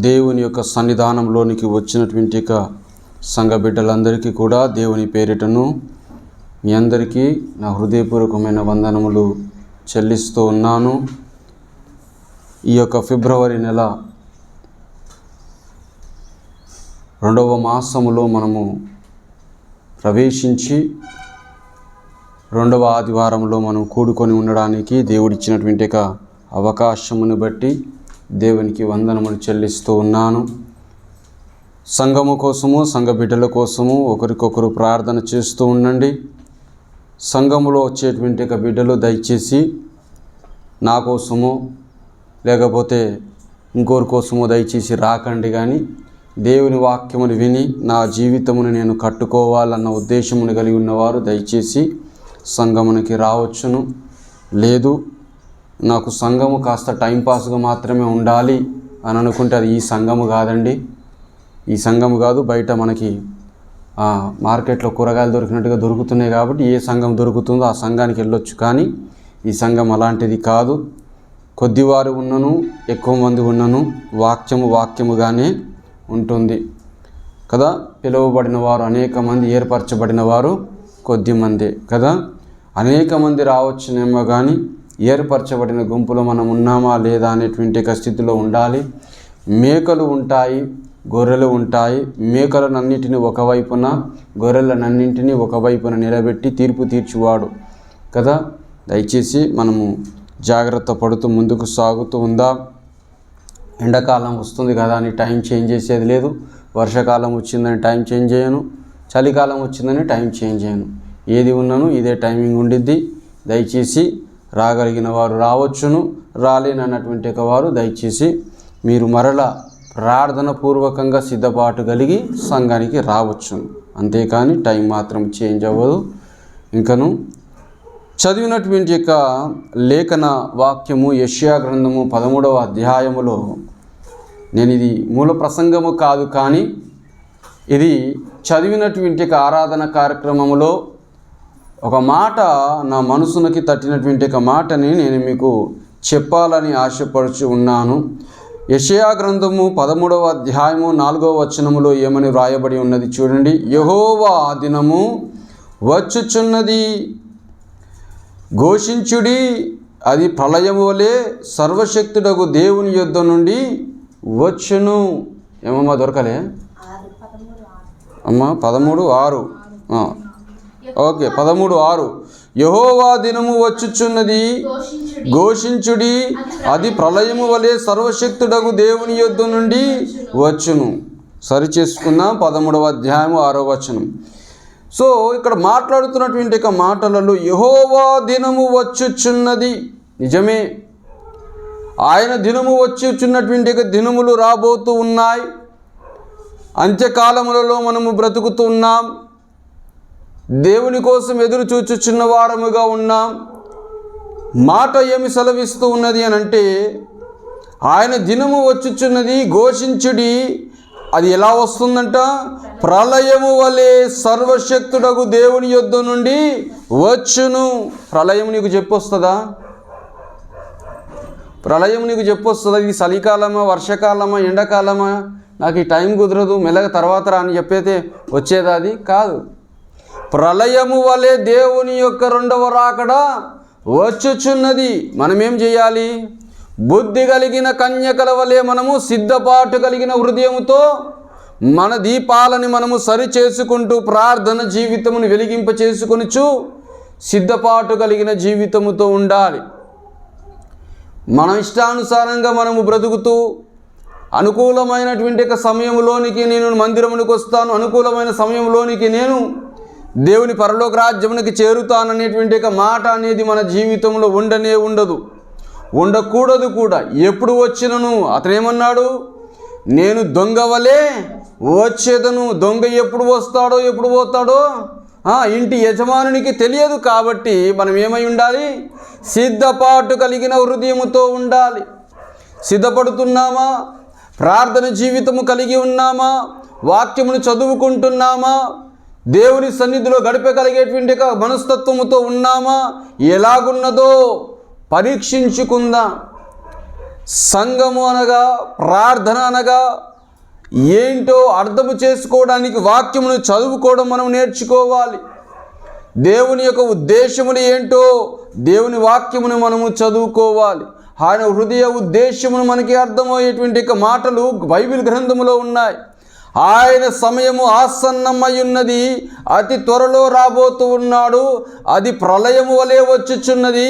దేవుని యొక్క సన్నిధానంలోనికి వచ్చినటువంటి సంఘ బిడ్డలందరికీ కూడా దేవుని పేరిటను మీ అందరికీ నా హృదయపూర్వకమైన వందనములు చెల్లిస్తూ ఉన్నాను. ఈ యొక్క ఫిబ్రవరి నెల 2వ మాసములో మనము ప్రవేశించి 2వ ఆదివారంలో మనం కూడుకొని ఉండడానికి దేవుడిచ్చినటువంటి అవకాశమును బట్టి దేవునికి వందనములు చెల్లిస్తూ ఉన్నాను. సంఘము కోసము, సంఘ బిడ్డల కోసము ఒకరికొకరు ప్రార్థన చేస్తూ ఉండండి. సంఘములో వచ్చేటువంటి బిడ్డలు దయచేసి నా కోసము లేకపోతే ఇంకోరి కోసము దయచేసి రాకండి, కానీ దేవుని వాక్యమును విని నా జీవితమును నేను కట్టుకోవాలన్న ఉద్దేశమును కలిగి ఉన్నవారు దయచేసి సంఘమునికి రావచ్చును. లేదు నాకు సంఘము కాస్త టైంపాస్గా మాత్రమే ఉండాలి అని అనుకుంటే అది ఈ సంఘము కాదండి. ఈ సంఘము కాదు, బయట మనకి మార్కెట్లో కూరగాయలు దొరికినట్టుగా దొరుకుతున్నాయి కాబట్టి ఏ సంఘం దొరుకుతుందో ఆ సంఘానికి వెళ్ళొచ్చు. కానీ ఈ సంఘం అలాంటిది కాదు. కొద్దివారు ఉన్నను, ఎక్కువ మంది ఉన్నను, వాక్యముగానే ఉంటుంది కదా. పిలువబడిన వారు అనేక మంది, ఏర్పరచబడిన వారు కొద్ది మందే కదా. అనేక మంది రావచ్చునేమో కానీ ఏర్పరచబడిన గుంపులో మనం ఉన్నామా లేదా అనేటువంటి స్థితిలో ఉండాలి. మేకలు ఉంటాయి, గొర్రెలు ఉంటాయి. మేకలనన్నింటినీ ఒకవైపున, గొర్రెలనన్నింటినీ ఒకవైపున నిలబెట్టి తీర్పు తీర్చువాడు కదా. దయచేసి మనము జాగ్రత్త పడుతూ ముందుకు సాగుతూ ఉందాం. ఎండాకాలం వస్తుంది కదా అని టైం చేంజ్ చేసేది లేదు. వర్షాకాలం వచ్చిందని టైం చేంజ్ చేయను, చలికాలం వచ్చిందని టైం చేంజ్ చేయను. ఏది ఉన్నాను ఇదే టైమింగ్ ఉండిద్ది. దయచేసి రాగలిగిన వారు రావచ్చును, రాలేనన్నటువంటి వారు దయచేసి మీరు మరలా ప్రార్థన పూర్వకంగా సిద్ధపాటు కలిగి సంఘానికి రావచ్చును. అంతేకాని టైం మాత్రం చేంజ్ అవ్వదు. ఇంకను చదివినటువంటి లేఖన వాక్యము యెషయా గ్రంథము 13వ అధ్యాయములో, నేను ఇది మూల ప్రసంగము కాదు, కానీ ఇది చదివినటువంటి ఆరాధన కార్యక్రమములో ఒక మాట నా మనసునకి తట్టినటువంటి మాటని నేను మీకు చెప్పాలని ఆశపడుచు ఉన్నాను. యెషయా గ్రంథము 13వ అధ్యాయము 4వ వచనములో ఏమని వ్రాయబడి ఉన్నది చూడండి. యెహోవా దినము వచ్చుచున్నది, ఘోషించుడి, అది ప్రళయము వలె సర్వశక్తుడగు దేవుని యొద్ద నుండి వచ్చును. ఏమమ్మా దొరకలే అమ్మా? 13:6. ఓకే, 13:6. యెహోవా దినము వచ్చుచున్నది, ఘోషించుడి, అది ప్రళయము వలె సర్వశక్తుడగు దేవుని యొద్ద నుండి వచ్చును. సరి చేసుకుందాం. 13వ అధ్యాయము 6వ వచనం. సో ఇక్కడ మాట్లాడుతున్నటువంటి మాటలలో యెహోవా దినము వచ్చుచున్నది, నిజమే. ఆయన దినము వచ్చుచున్నటువంటి దినములు రాబోతూ ఉన్నాయి. అంత్యకాలములలో మనము బ్రతుకుతూ ఉన్నాం. దేవుని కోసం ఎదురు చూచుచున్న వారముగా ఉన్నాం. మాట ఏమి సెలవిస్తూ ఉన్నది అని అంటే, ఆయన దినము వచ్చుచున్నది, ఘోషించుడి, అది ఎలా వస్తుందంట? ప్రళయము వలె సర్వశక్తుడగు దేవుని యొద్ద నుండి వచ్చును. ప్రళయం నీకు చెప్పొస్తుందా? ప్రళయం నీకు చెప్పొస్తుందా? ఇది చలికాలమా, వర్షాకాలమా, ఎండాకాలమా? నాకు ఈ టైం కుదరదు, మెల్లగా తర్వాత రా అని చెప్పేదే వచ్చేది అది కాదు. ప్రళయము వలె దేవుని యొక్క 2వ రాకడ వచ్చుచున్నది. మనమేం చేయాలి? బుద్ధి కలిగిన కన్యకల వలె మనము సిద్ధపాటు కలిగిన హృదయముతో మన దీపాలని మనము సరి చేసుకుంటూ ప్రార్థన జీవితమును వెలిగింప చేసుకొనుచు సిద్ధపాటు కలిగిన జీవితముతో ఉండాలి. మన ఇష్టానుసారంగా మనము బ్రతుకుతూ అనుకూలమైనటువంటి సమయంలోనికి నేను మందిరమునికి వస్తాను, అనుకూలమైన సమయంలోనికి నేను దేవుని పరలోక రాజ్యమునికి చేరుతాననేటువంటి మాట అనేది మన జీవితంలో ఉండదు, ఉండకూడదు కూడా. ఎప్పుడు వచ్చినను అతనేమన్నాడు? నేను దొంగ వలె వచ్చేదను. దొంగ ఎప్పుడు వస్తాడో ఎప్పుడు పోతాడో ఇంటి యజమానునికి తెలియదు. కాబట్టి మనం ఏమై ఉండాలి? సిద్ధపాటు కలిగిన హృదయముతో ఉండాలి. సిద్ధపడుతున్నామా? ప్రార్థన జీవితము కలిగి ఉన్నామా? వాక్యమును చదువుకుంటున్నామా? దేవుని సన్నిధిలో గడిపగలిగేటువంటి మనస్తత్వముతో ఉన్నామా? ఎలాగున్నదో పరీక్షించుకుందాం. సంఘము అనగా, ప్రార్థన అనగా ఏంటో అర్థము చేసుకోవడానికి వాక్యమును చదువుకోవడం మనం నేర్చుకోవాలి. దేవుని యొక్క ఉద్దేశములు ఏంటో దేవుని వాక్యమును మనము చదువుకోవాలి. ఆయన హృదయ ఉద్దేశమును మనకి అర్థమయ్యేటువంటి మాటలు బైబిల్ గ్రంథములో ఉన్నాయి. ఆయన సమయము ఆసన్నమై ఉన్నది, అతి త్వరలో రాబోతూ ఉన్నాడు, అది ప్రళయము వలె వచ్చుచున్నది.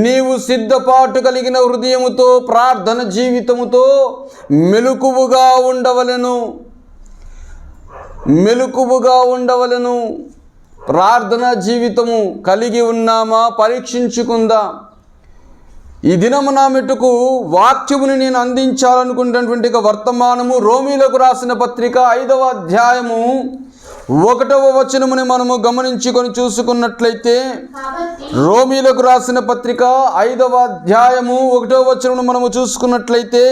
నీవు సిద్ధపాటు కలిగిన హృదయముతో, ప్రార్థన జీవితముతో మెలకువగా ఉండవలెను. ప్రార్థన జీవితము కలిగి ఉన్నామా పరీక్షించుకుందాం. ఈ దినము నా మెట్టుకు వాక్యముని నేను అందించాలనుకున్నటువంటి వర్తమానము రోమీలకు రాసిన పత్రిక 5వ అధ్యాయము 1వ వచనముని మనము గమనించుకొని చూసుకున్నట్లయితే, రోమీలకు రాసిన పత్రిక 5వ అధ్యాయము 1వ వచనమును మనము చూసుకున్నట్లయితే,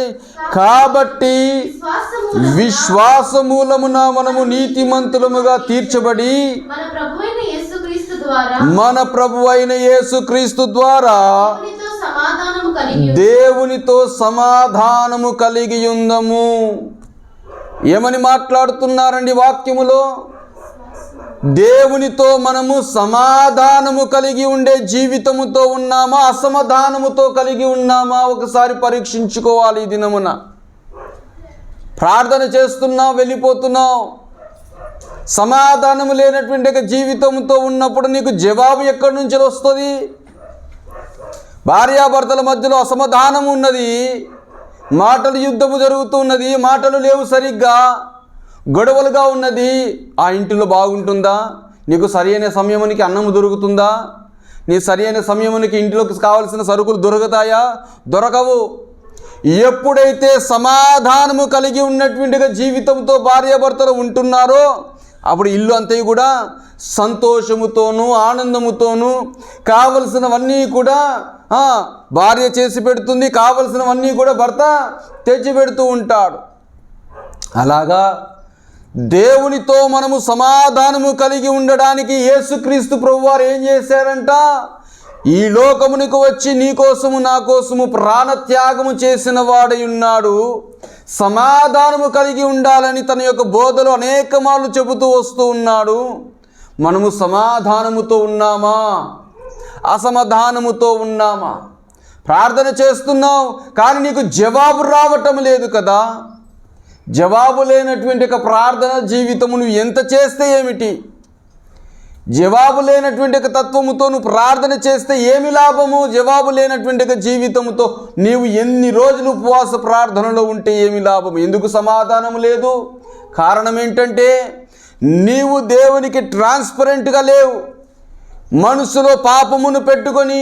కాబట్టి విశ్వాసమూలమున మనము నీతిమంతులముగా తీర్చబడి మన ప్రభువైన యేసుక్రీస్తు ద్వారా దేవునితో సమాధానము కలిగి ఉందము. ఏమని మాట్లాడుతున్నారండి వాక్యములో? దేవునితో మనము సమాధానము కలిగి ఉండే జీవితముతో ఉన్నామా, అసమాధానముతో కలిగి ఉన్నామా? ఒకసారి పరీక్షించుకోవాలి. ఈ దినమున ప్రార్థన చేస్తున్నావు, వెళ్ళిపోతున్నావు, సమాధానము లేనటువంటి జీవితంతో ఉన్నప్పుడు నీకు జవాబు ఎక్కడి నుంచి వస్తుంది? భార్యాభర్తల మధ్యలో అసమాధానం ఉన్నది, మాటలు యుద్ధము జరుగుతున్నది, మాటలు లేవు, సరిగ్గా గొడవలుగా ఉన్నది. ఆ ఇంటిలో బాగుంటుందా? నీకు సరైన సమయమునికి అన్నము దొరుకుతుందా? నీ సరైన సమయమునికి ఇంటిలోకి కావలసిన సరుకులు దొరుకుతాయా? దొరకవు. ఎప్పుడైతే సమాధానము కలిగి ఉన్నటువంటి జీవితంతో భార్యాభర్తలు ఉంటున్నారో అప్పుడు ఇల్లు అంతా కూడా సంతోషముతోనూ ఆనందముతోనూ కావలసినవన్నీ కూడా భార్య చేసి పెడుతుంది, కావలసినవన్నీ కూడా భర్త తెచ్చి పెడుతూ ఉంటాడు. అలాగా దేవునితో మనము సమాధానము కలిగి ఉండడానికి యేసుక్రీస్తు ప్రభువారు ఏం చేశారంట? ఈ లోకమునికి వచ్చి నీ కోసము నా కోసము ప్రాణత్యాగము చేసిన వాడై ఉన్నాడు. సమాధానము కలిగి ఉండాలని తన యొక్క బోధలు అనేక మార్లు చెబుతూ వస్తూ ఉన్నాడు. మనము సమాధానముతో ఉన్నామా, అసమాధానముతో ఉన్నామా? ప్రార్థన చేస్తున్నావు కానీ నీకు జవాబు రావటం లేదు కదా. జవాబు లేనటువంటి ప్రార్థన జీవితము నువ్వు ఎంత చేస్తే ఏమిటి? జవాబు లేనటువంటి తత్వముతో నువ్వు ప్రార్థన చేస్తే ఏమి లాభము? జవాబు లేనటువంటి జీవితముతో నీవు ఎన్ని రోజులు ఉపవాస ప్రార్థనలో ఉంటే ఏమి లాభం? ఎందుకు సమాధానం లేదు? కారణం ఏంటంటే నీవు దేవునికి ట్రాన్స్పరెంట్గా లేవు. మనసులో పాపమును పెట్టుకొని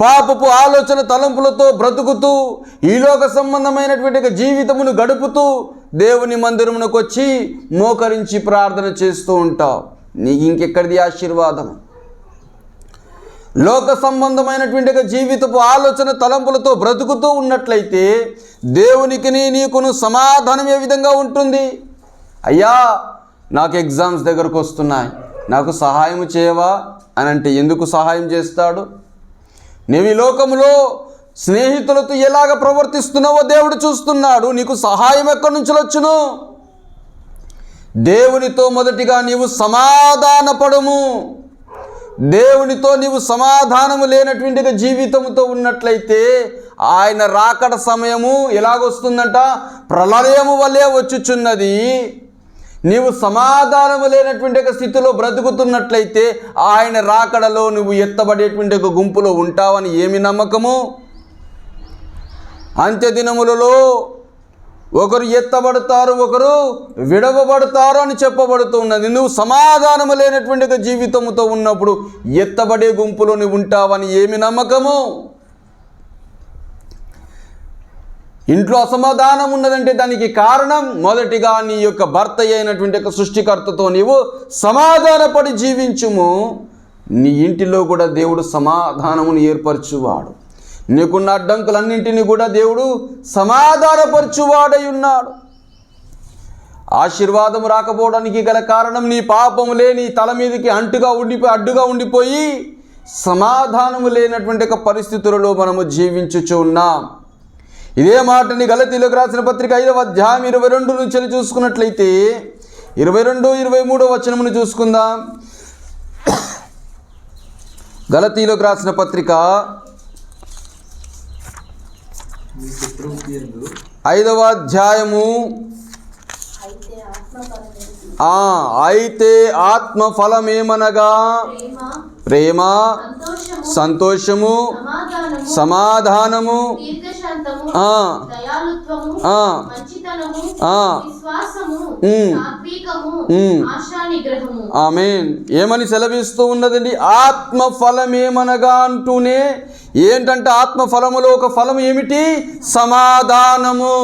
పాపపు ఆలోచన తలంపులతో బ్రతుకుతూ ఈలోక సంబంధమైనటువంటి జీవితమును గడుపుతూ దేవుని మందిరమునకు వచ్చి మోకరించి ప్రార్థన చేస్తూ ఉంటావు. నీకు ఇంకెక్కడిది ఆశీర్వాదం? లోక సంబంధమైనటువంటి జీవితపు ఆలోచన తలంపులతో బ్రతుకుతూ ఉన్నట్లయితే దేవునికి నీకును సమాధానం ఏ విధంగా ఉంటుంది? అయ్యా, నాకు ఎగ్జామ్స్ దగ్గరకు వస్తున్నాయి, నాకు సహాయం చేయవా అని అంటే ఎందుకు సహాయం చేస్తాడు? నీవు ఈ లోకంలో స్నేహితులతో ఎలాగ ప్రవర్తిస్తున్నావో దేవుడు చూస్తున్నాడు. నీకు సహాయం ఎక్కడి నుంచి వచ్చును? దేవునితో మొదటిగా నీవు సమాధానపడము. దేవునితో నీవు సమాధానము లేనటువంటి జీవితంతో ఉన్నట్లయితే ఆయన రాకడ సమయము ఎలాగొస్తుందంట? ప్రళయము వలె వచ్చుచున్నది. నీవు సమాధానము లేనటువంటి స్థితిలో బ్రతుకుతున్నట్లయితే ఆయన రాకడలో నువ్వు ఎత్తబడేటువంటి గుంపులో ఉంటావని ఏమి నమ్మకము? అంత్యదినములలో ఒకరు ఎత్తబడతారు, ఒకరు విడవబడతారు అని చెప్పబడుతున్నది. నువ్వు సమాధానము లేనటువంటి జీవితముతో ఉన్నప్పుడు ఎత్తబడే గుంపులో నువ్వు ఉంటావని ఏమి నమ్మకము? ఇంట్లో అసమాధానం ఉన్నదంటే దానికి కారణం మొదటిగా నీ యొక్క భర్త అయినటువంటి సృష్టికర్తతో నీవు సమాధానపడి జీవించుము. నీ ఇంటిలో కూడా దేవుడు సమాధానమును ఏర్పరచువాడు. నీకున్న అడ్డంకులన్నింటినీ కూడా దేవుడు సమాధానపరచువాడై ఉన్నాడు. ఆశీర్వాదం రాకపోవడానికి గల కారణం నీ పాపములే నీ తల మీదకి అడ్డుగా ఉండిపోయి సమాధానము లేనటువంటి పరిస్థితులలో మనము జీవించుచు ఉన్నాం. ఇదే మాటని గలతీయులకు రాసిన పత్రిక 5వ అధ్యాయం 22 నుంచి చూసుకున్నట్లయితే 22-23 వచనమును చూసుకుందాం. గలతీయులకు రాసిన పత్రిక 5వ అధ్యాయము అయితే ఆత్మ ఫలమేమనగా ప్రేమ, సంతోషము, సమాధానము, ఆమేన్. ఏమని సెలవిస్తూ ఉన్నదండి? ఆత్మ ఫలమేమనగా అంటూనే ఏంటంటే ఆత్మ ఫలములో ఒక ఫలం ఏమిటి? సమాధానము.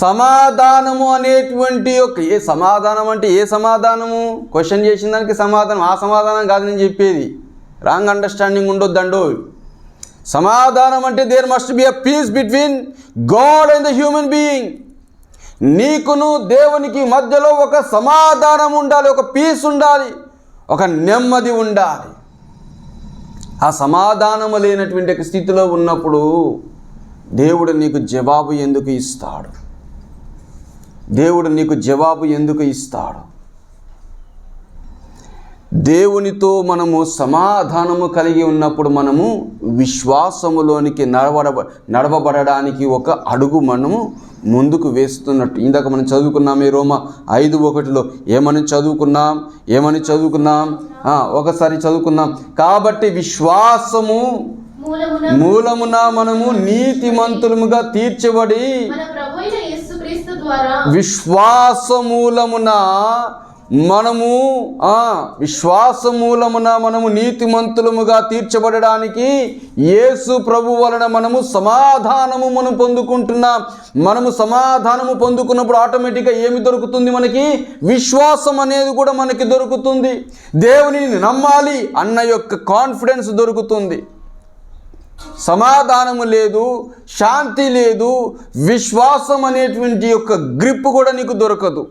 సమాధానము అనేటువంటి ఏ సమాధానం అంటే ఏ సమాధానము? క్వశ్చన్ చేసిన దానికి సమాధానం, ఆ సమాధానం కాదు నేను చెప్పేది. రాంగ్ అండర్స్టాండింగ్ ఉండొద్దండో. సమాధానం అంటే there must be a peace between God and the human being. నీకును దేవునికి మధ్యలో ఒక సమాధానం ఉండాలి, ఒక పీస్ ఉండాలి, ఒక నెమ్మది ఉండాలి. ఆ సమాధానము లేనటువంటి స్థితిలో ఉన్నప్పుడు దేవుడు నీకు జవాబు ఎందుకు ఇస్తాడు? దేవుడు నీకు జవాబు ఎందుకు ఇస్తాడు? దేవునితో మనము సమాధానము కలిగి ఉన్నప్పుడు మనము విశ్వాసములోనికి నడవబడడానికి ఒక అడుగు మనము ముందుకు వేస్తున్నట్టు. ఇందాక మనం చదువుకున్నాం ఈ రోమా 5:1 ఏమని చదువుకున్నాం? ఒకసారి చదువుకుందాం. కాబట్టి విశ్వాసము మూలమున మనము నీతిమంతులముగా తీర్చబడి విశ్వాసమూలమున మనము నీతిమంతులముగా తీర్చబడడానికి యేసు ప్రభు వలన మనము సమాధానము పొందుకుంటున్నాం. మనము సమాధానము పొందుకున్నప్పుడు ఆటోమేటిక్గా ఏమి దొరుకుతుంది? మనకి విశ్వాసం అనేది కూడా మనకి దొరుకుతుంది. దేవునిని నమ్మాలి అన్న యొక్క కాన్ఫిడెన్స్ దొరుకుతుంది. సమాధానము లేదు, శాంతి లేదు, విశ్వాసం అనేటువంటి యొక్క గ్రిప్ కూడా నీకు దొరకదు.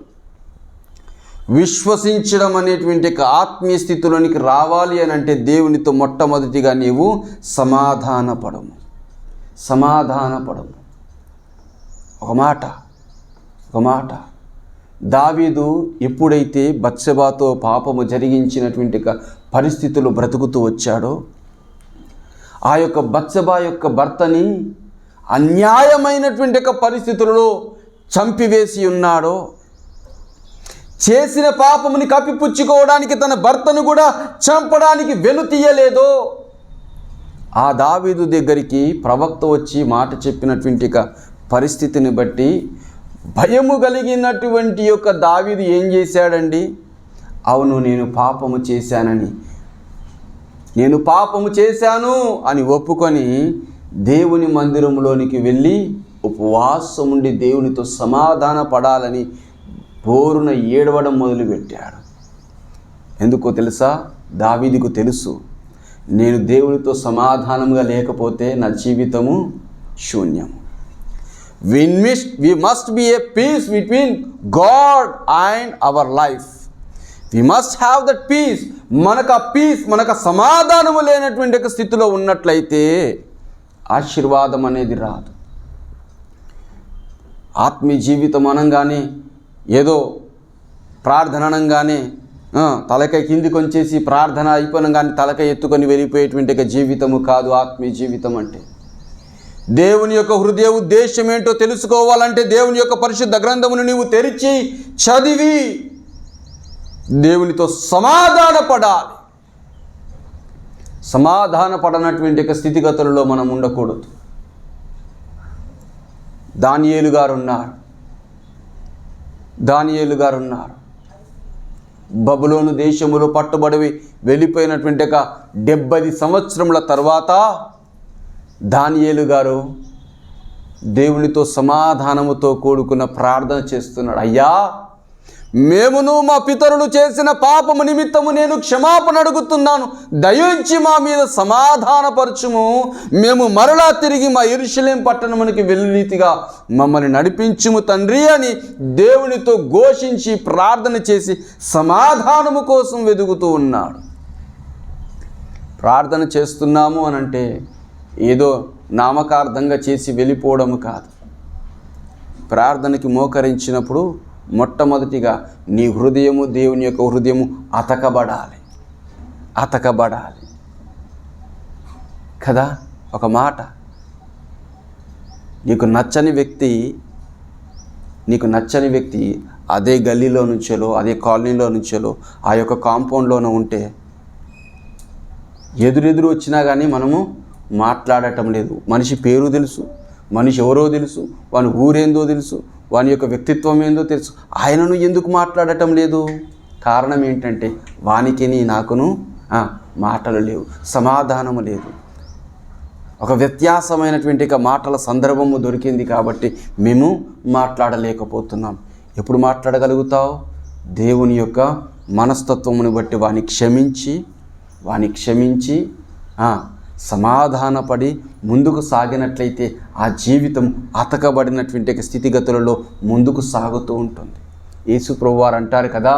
విశ్వసించడం అనేటువంటి ఆత్మీయ స్థితిలోనికి రావాలి అని అంటే దేవునితో మొట్టమొదటిగా నీవు సమాధానపడము. ఒక మాట దావీదు ఎప్పుడైతే బత్షెబాతో పాపము జరిగించినటువంటి పరిస్థితులు బ్రతుకుతూ వచ్చాడో, ఆ యొక్క బత్షెబా యొక్క భర్తని అన్యాయమైనటువంటి పరిస్థితులలో చంపివేసి ఉన్నాడో, చేసిన పాపముని కప్పిపుచ్చుకోవడానికి తన భర్తను కూడా చంపడానికి వెనుతీయలేదో, ఆ దావీదు దగ్గరికి ప్రవక్త వచ్చి మాట చెప్పినటువంటి పరిస్థితిని బట్టి భయము కలిగినటువంటి యొక్క దావీదు ఏం చేశాడండి? అవును, నేను పాపము చేశాను అని ఒప్పుకొని దేవుని మందిరంలోనికి వెళ్ళి ఉపవాసం ఉండి దేవునితో సమాధాన పడాలని పోరున ఏడవడం మొదలుపెట్టాడు. ఎందుకో తెలుసా? దావీదుకు తెలుసు, నేను దేవునితో సమాధానంగా లేకపోతే నా జీవితము శూన్యం. We must be a peace between God and our life. We must have that peace. మనకు సమాధానము లేనటువంటి స్థితిలో ఉన్నట్లయితే ఆశీర్వాదం అనేది రాదు. ఆత్మీయ జీవితం అనగానే ఏదో ప్రార్థన అనగానే తలకాయ కిందికి వచ్చేసి ప్రార్థన అయిపోయినగానే తలకాయ ఎత్తుకొని వెళ్ళిపోయేటువంటి జీవితము కాదు ఆత్మీయ జీవితం అంటే. దేవుని యొక్క హృదయ ఉద్దేశం ఏంటో తెలుసుకోవాలంటే దేవుని యొక్క పరిశుద్ధ గ్రంథమును నీవు తెరిచి చదివి దేవునితో సమాధానపడాలి. సమాధానపడనటువంటి స్థితిగతులలో మనం ఉండకూడదు. దానియేలు గారు ఉన్నారు. బబులోను దేశములో పట్టుబడి వెళ్ళిపోయినటువంటి 70 సంవత్సరముల తర్వాత దానియేలు గారు దేవునితో సమాధానముతో కూడుకున్న ప్రార్థన చేస్తున్నాడు. అయ్యా, మేమును మా పితరులు చేసిన పాపము నిమిత్తము నేను క్షమాపణ అడుగుతున్నాను, దయించి మా మీద సమాధానపరచుము, మేము మరలా తిరిగి మా యెరూషలేము పట్టణమునికి వెళ్ళినీతిగా మమ్మల్ని నడిపించుము తండ్రి అని దేవునితో ఘోషించి ప్రార్థన చేసి సమాధానము కోసం వెతుకుతూ ఉన్నాడు. ప్రార్థన చేస్తున్నాము అనంటే ఏదో నామకార్థంగా చేసి వెళ్ళిపోవడం కాదు. ప్రార్థనకి మోకరించినప్పుడు మొట్టమొదటిగా నీ హృదయము దేవుని యొక్క హృదయము అతకబడాలి కదా. ఒక మాట, నీకు నచ్చని వ్యక్తి అదే గల్లీలో నుంచో అదే కాలనీలో నుంచో ఆ యొక్క కాంపౌండ్లోనే ఉంటే ఎదురెదురు వచ్చినా కానీ మనము మాట్లాడటం లేదు. మనిషి పేరు తెలుసు, మనిషి ఎవరో తెలుసు, వాని ఊరేందో తెలుసు, వాని యొక్క వ్యక్తిత్వం ఏందో తెలుసు, ఆయనను ఎందుకు మాట్లాడటం లేదు? కారణం ఏంటంటే వానికి నాకును మాటలు లేవు, సమాధానము లేదు. ఒక వ్యత్యాసమైనటువంటి మాటల సందర్భము దొరికింది కాబట్టి మేము మాట్లాడలేకపోతున్నాం. ఎప్పుడు మాట్లాడగలుగుతావు? దేవుని యొక్క మనస్తత్వమును బట్టి వాని క్షమించి సమాధానపడి ముందుకు సాగినట్లయితే ఆ జీవితం అతకబడినటువంటి స్థితిగతులలో ముందుకు సాగుతూ ఉంటుంది. యేసు ప్రభువారు అంటారు కదా,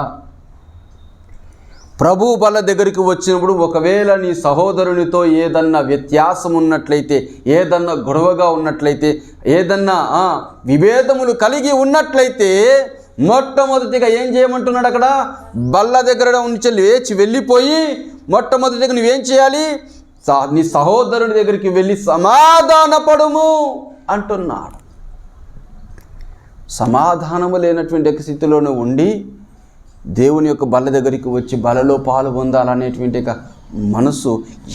ప్రభు బల్ల దగ్గరికి వచ్చినప్పుడు ఒకవేళ నీ సహోదరునితో ఏదన్నా వ్యత్యాసం ఉన్నట్లయితే, ఏదన్నా గొడవగా ఉన్నట్లయితే, ఏదన్నా విభేదములు కలిగి ఉన్నట్లయితే మొట్టమొదటిగా ఏం చేయమంటున్నాడు? అక్కడ బల్ల దగ్గర ఉంచి లేచి వెళ్ళిపోయి మొట్టమొదటిగా నువ్వేం చేయాలి? నీ సహోదరుని దగ్గరికి వెళ్ళి సమాధానపడుము అంటున్నాడు. సమాధానము లేనటువంటి స్థితిలోనే ఉండి దేవుని యొక్క బల్ల దగ్గరికి వచ్చి బలలో పాలు పొందాలనేటువంటి మనసు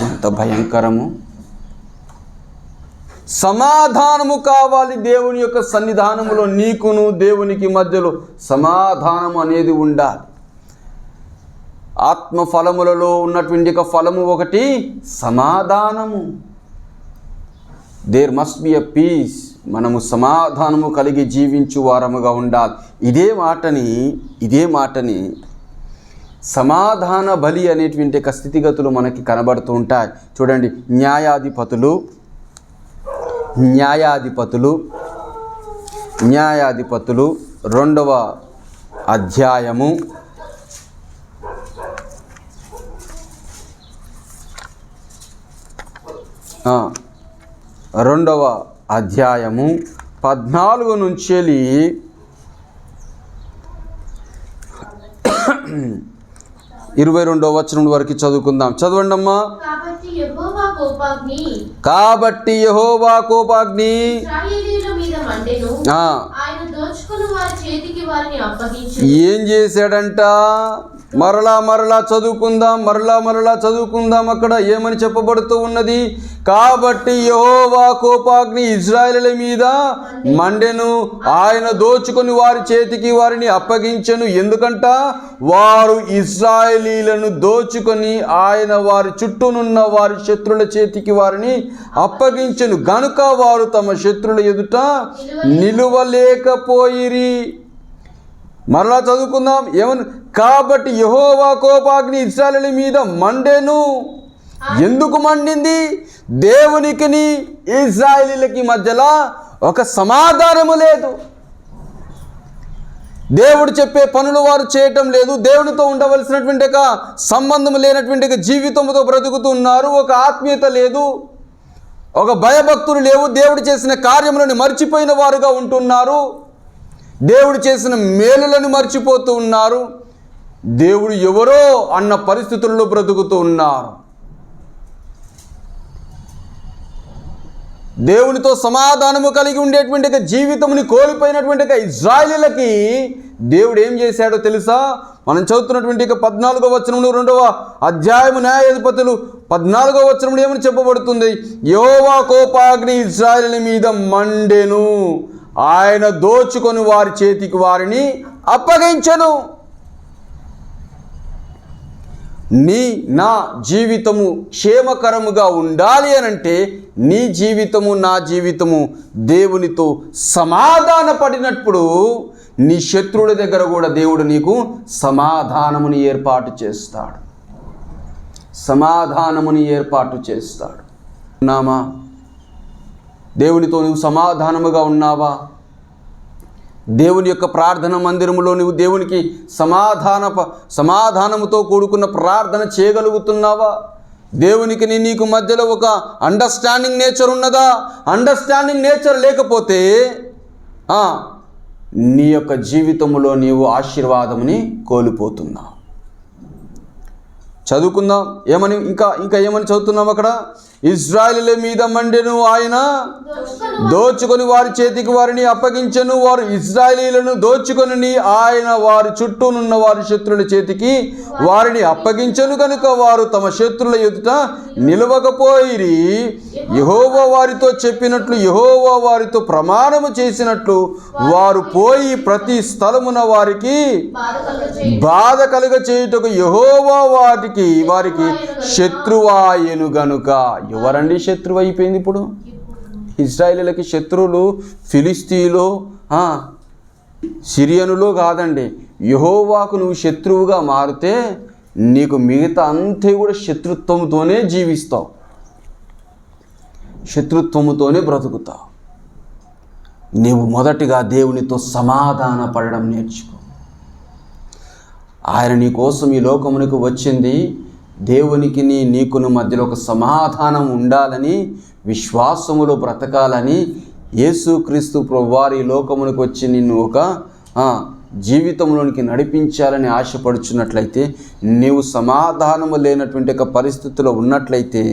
ఎంత భయంకరము. సమాధానము కావాలి. దేవుని యొక్క సన్నిధానములో నీకును దేవునికి మధ్యలో సమాధానం అనేది ఉండాలి. ఆత్మ ఫలములలో ఉన్నటువంటి ఫలము ఒకటి సమాధానము. There must be a peace. మనము సమాధానము కలిగి జీవించు వారముగా ఉండాలి. ఇదే మాటని సమాధాన బలి అనేటువంటి స్థితిగతులు మనకి కనబడుతూ ఉంటాయి. చూడండి, న్యాయాధిపతులు 2వ అధ్యాయము 14 నుంచి 22వ వచనం వరకు చదువుకుందాం. చదవండి అమ్మా. కాబట్టి యెహోవా కోపాగ్ని ఏం చేశాడంట? మరలా చదువుకుందాం. అక్కడ ఏమని చెప్పబడుతూ ఉన్నది? కాబట్టి యెహోవా కోపాగ్ని ఇశ్రాయేలీయుల మీద మండెను, ఆయన దోచుకొని వారి చేతికి వారిని అప్పగించెను. ఎందుకంట వారు ఇశ్రాయేలీయులను దోచుకొని ఆయన వారి చుట్టూనున్న వారి శత్రుల చేతికి వారిని అప్పగించెను గనుక వారు తమ శత్రుల ఎదుట నిలువలేకపోయిరి. మరలా చదువుకుందాం. ఏమని? కాబట్టి యెహోవా కోపాగ్ని ఇశ్రాయేలీయుల మీద మండెను. ఎందుకు మండింది? దేవునికి ఇశ్రాయేలీయులకి మధ్యలో ఒక సమాధానము లేదు. దేవుడు చెప్పే పనులు వారు చేయటం లేదు. దేవునితో ఉండవలసినటువంటి సంబంధం లేనటువంటి జీవితంతో బ్రతుకుతున్నారు. ఒక ఆత్మీయత లేదు, ఒక భయభక్తులు లేవు. దేవుడు చేసిన కార్యములను మర్చిపోయిన వారుగా ఉంటున్నారు. దేవుడు చేసిన మేలులను మర్చిపోతూ ఉన్నారు. దేవుడు ఎవరో అన్న పరిస్థితుల్లో బ్రతుకుతూ ఉన్నారు. దేవునితో సమాధానము కలిగి ఉండేటువంటి జీవితముని కోల్పోయినటువంటి ఇశ్రాయేలీయులకి దేవుడు ఏం చేశాడో తెలుసా? మనం చదువుతున్నటువంటి 14వ వచనంలో 2వ అధ్యాయము న్యాయాధిపతులు 14వ వచనంలో ఏమని చెప్పబడుతుంది? యెహోవా కోపాగ్ని ఇశ్రాయేలీయుల మీద మండెను, ఆయన దోచుకొని వారి చేతికి వారిని అప్పగించెను. నా జీవితము క్షేమకరముగా ఉండాలి అనంటే నీ జీవితము నా జీవితము దేవునితో సమాధాన పడినప్పుడు నీ శత్రువుల దగ్గర కూడా దేవుడు నీకు సమాధానముని ఏర్పాటు చేస్తాడు. ఉన్నామా? దేవునితో నువ్వు సమాధానముగా ఉన్నావా? దేవుని యొక్క ప్రార్థన మందిరములో నువ్వు దేవునికి సమాధానముతో కూడుకున్న ప్రార్థన చేయగలుగుతున్నావా? దేవునికి నీకు మధ్యలో ఒక అండర్స్టాండింగ్ నేచర్ ఉన్నదా? అండర్స్టాండింగ్ నేచర్ లేకపోతే నీ యొక్క జీవితంలో నీవు ఆశీర్వాదముని కోల్పోతున్నావు. చదువుకుందాం ఏమని, ఇంకా ఏమని చదువుతున్నాం అక్కడ? ఇశ్రాయేలీయుల మీద మండెను ఆయన, దోచుకొని వారి చేతికి వారిని అప్పగించెను. వారు ఇశ్రాయేలీయులను దోచుకొని ఆయన వారి చుట్టూనున్న వారి శత్రువుల చేతికి వారిని అప్పగించెను కనుక వారు తమ శత్రువుల ఎదుట నిలవకపోయిరి. యెహోవా వారితో చెప్పినట్లు, యెహోవా వారితో ప్రమాణము చేసినట్లు వారు పోయి ప్రతి స్థలమున వారికి బాధ కలుగ చేయుటకు యెహోవా వారికి శత్రువాయెను గనుక. ఎవరండి శత్రువు అయిపోయింది ఇప్పుడు? ఇశ్రాయేలీయులకి శత్రువులు ఫిలిస్తీయులు, సిరియనులు కాదండి. యెహోవాకు నువ్వు శత్రువుగా మారితే నీకు మిగతా అంతే కూడా శత్రుత్వంతోనే జీవిస్తావు, శత్రుత్వముతోనే బ్రతుకుతావు. నీవు మొదటిగా దేవునితో సమాధాన పడడం నేర్చుకో. ఆయన నీ కోసం ఈ లోకమునకు వచ్చింది దేవునికి నీకును మధ్యలో ఒక సమాధానం ఉండాలని, విశ్వాసములో బ్రతకాలని. యేసుక్రీస్తు ప్రభువారు ఈ లోకమునకు వచ్చి నిన్ను ఒక జీవితంలోనికి నడిపించాలని ఆశపడుచున్నట్లయితే, నీవు సమాధానము లేనటువంటి ఒక పరిస్థితిలో ఉన్నట్లయితే,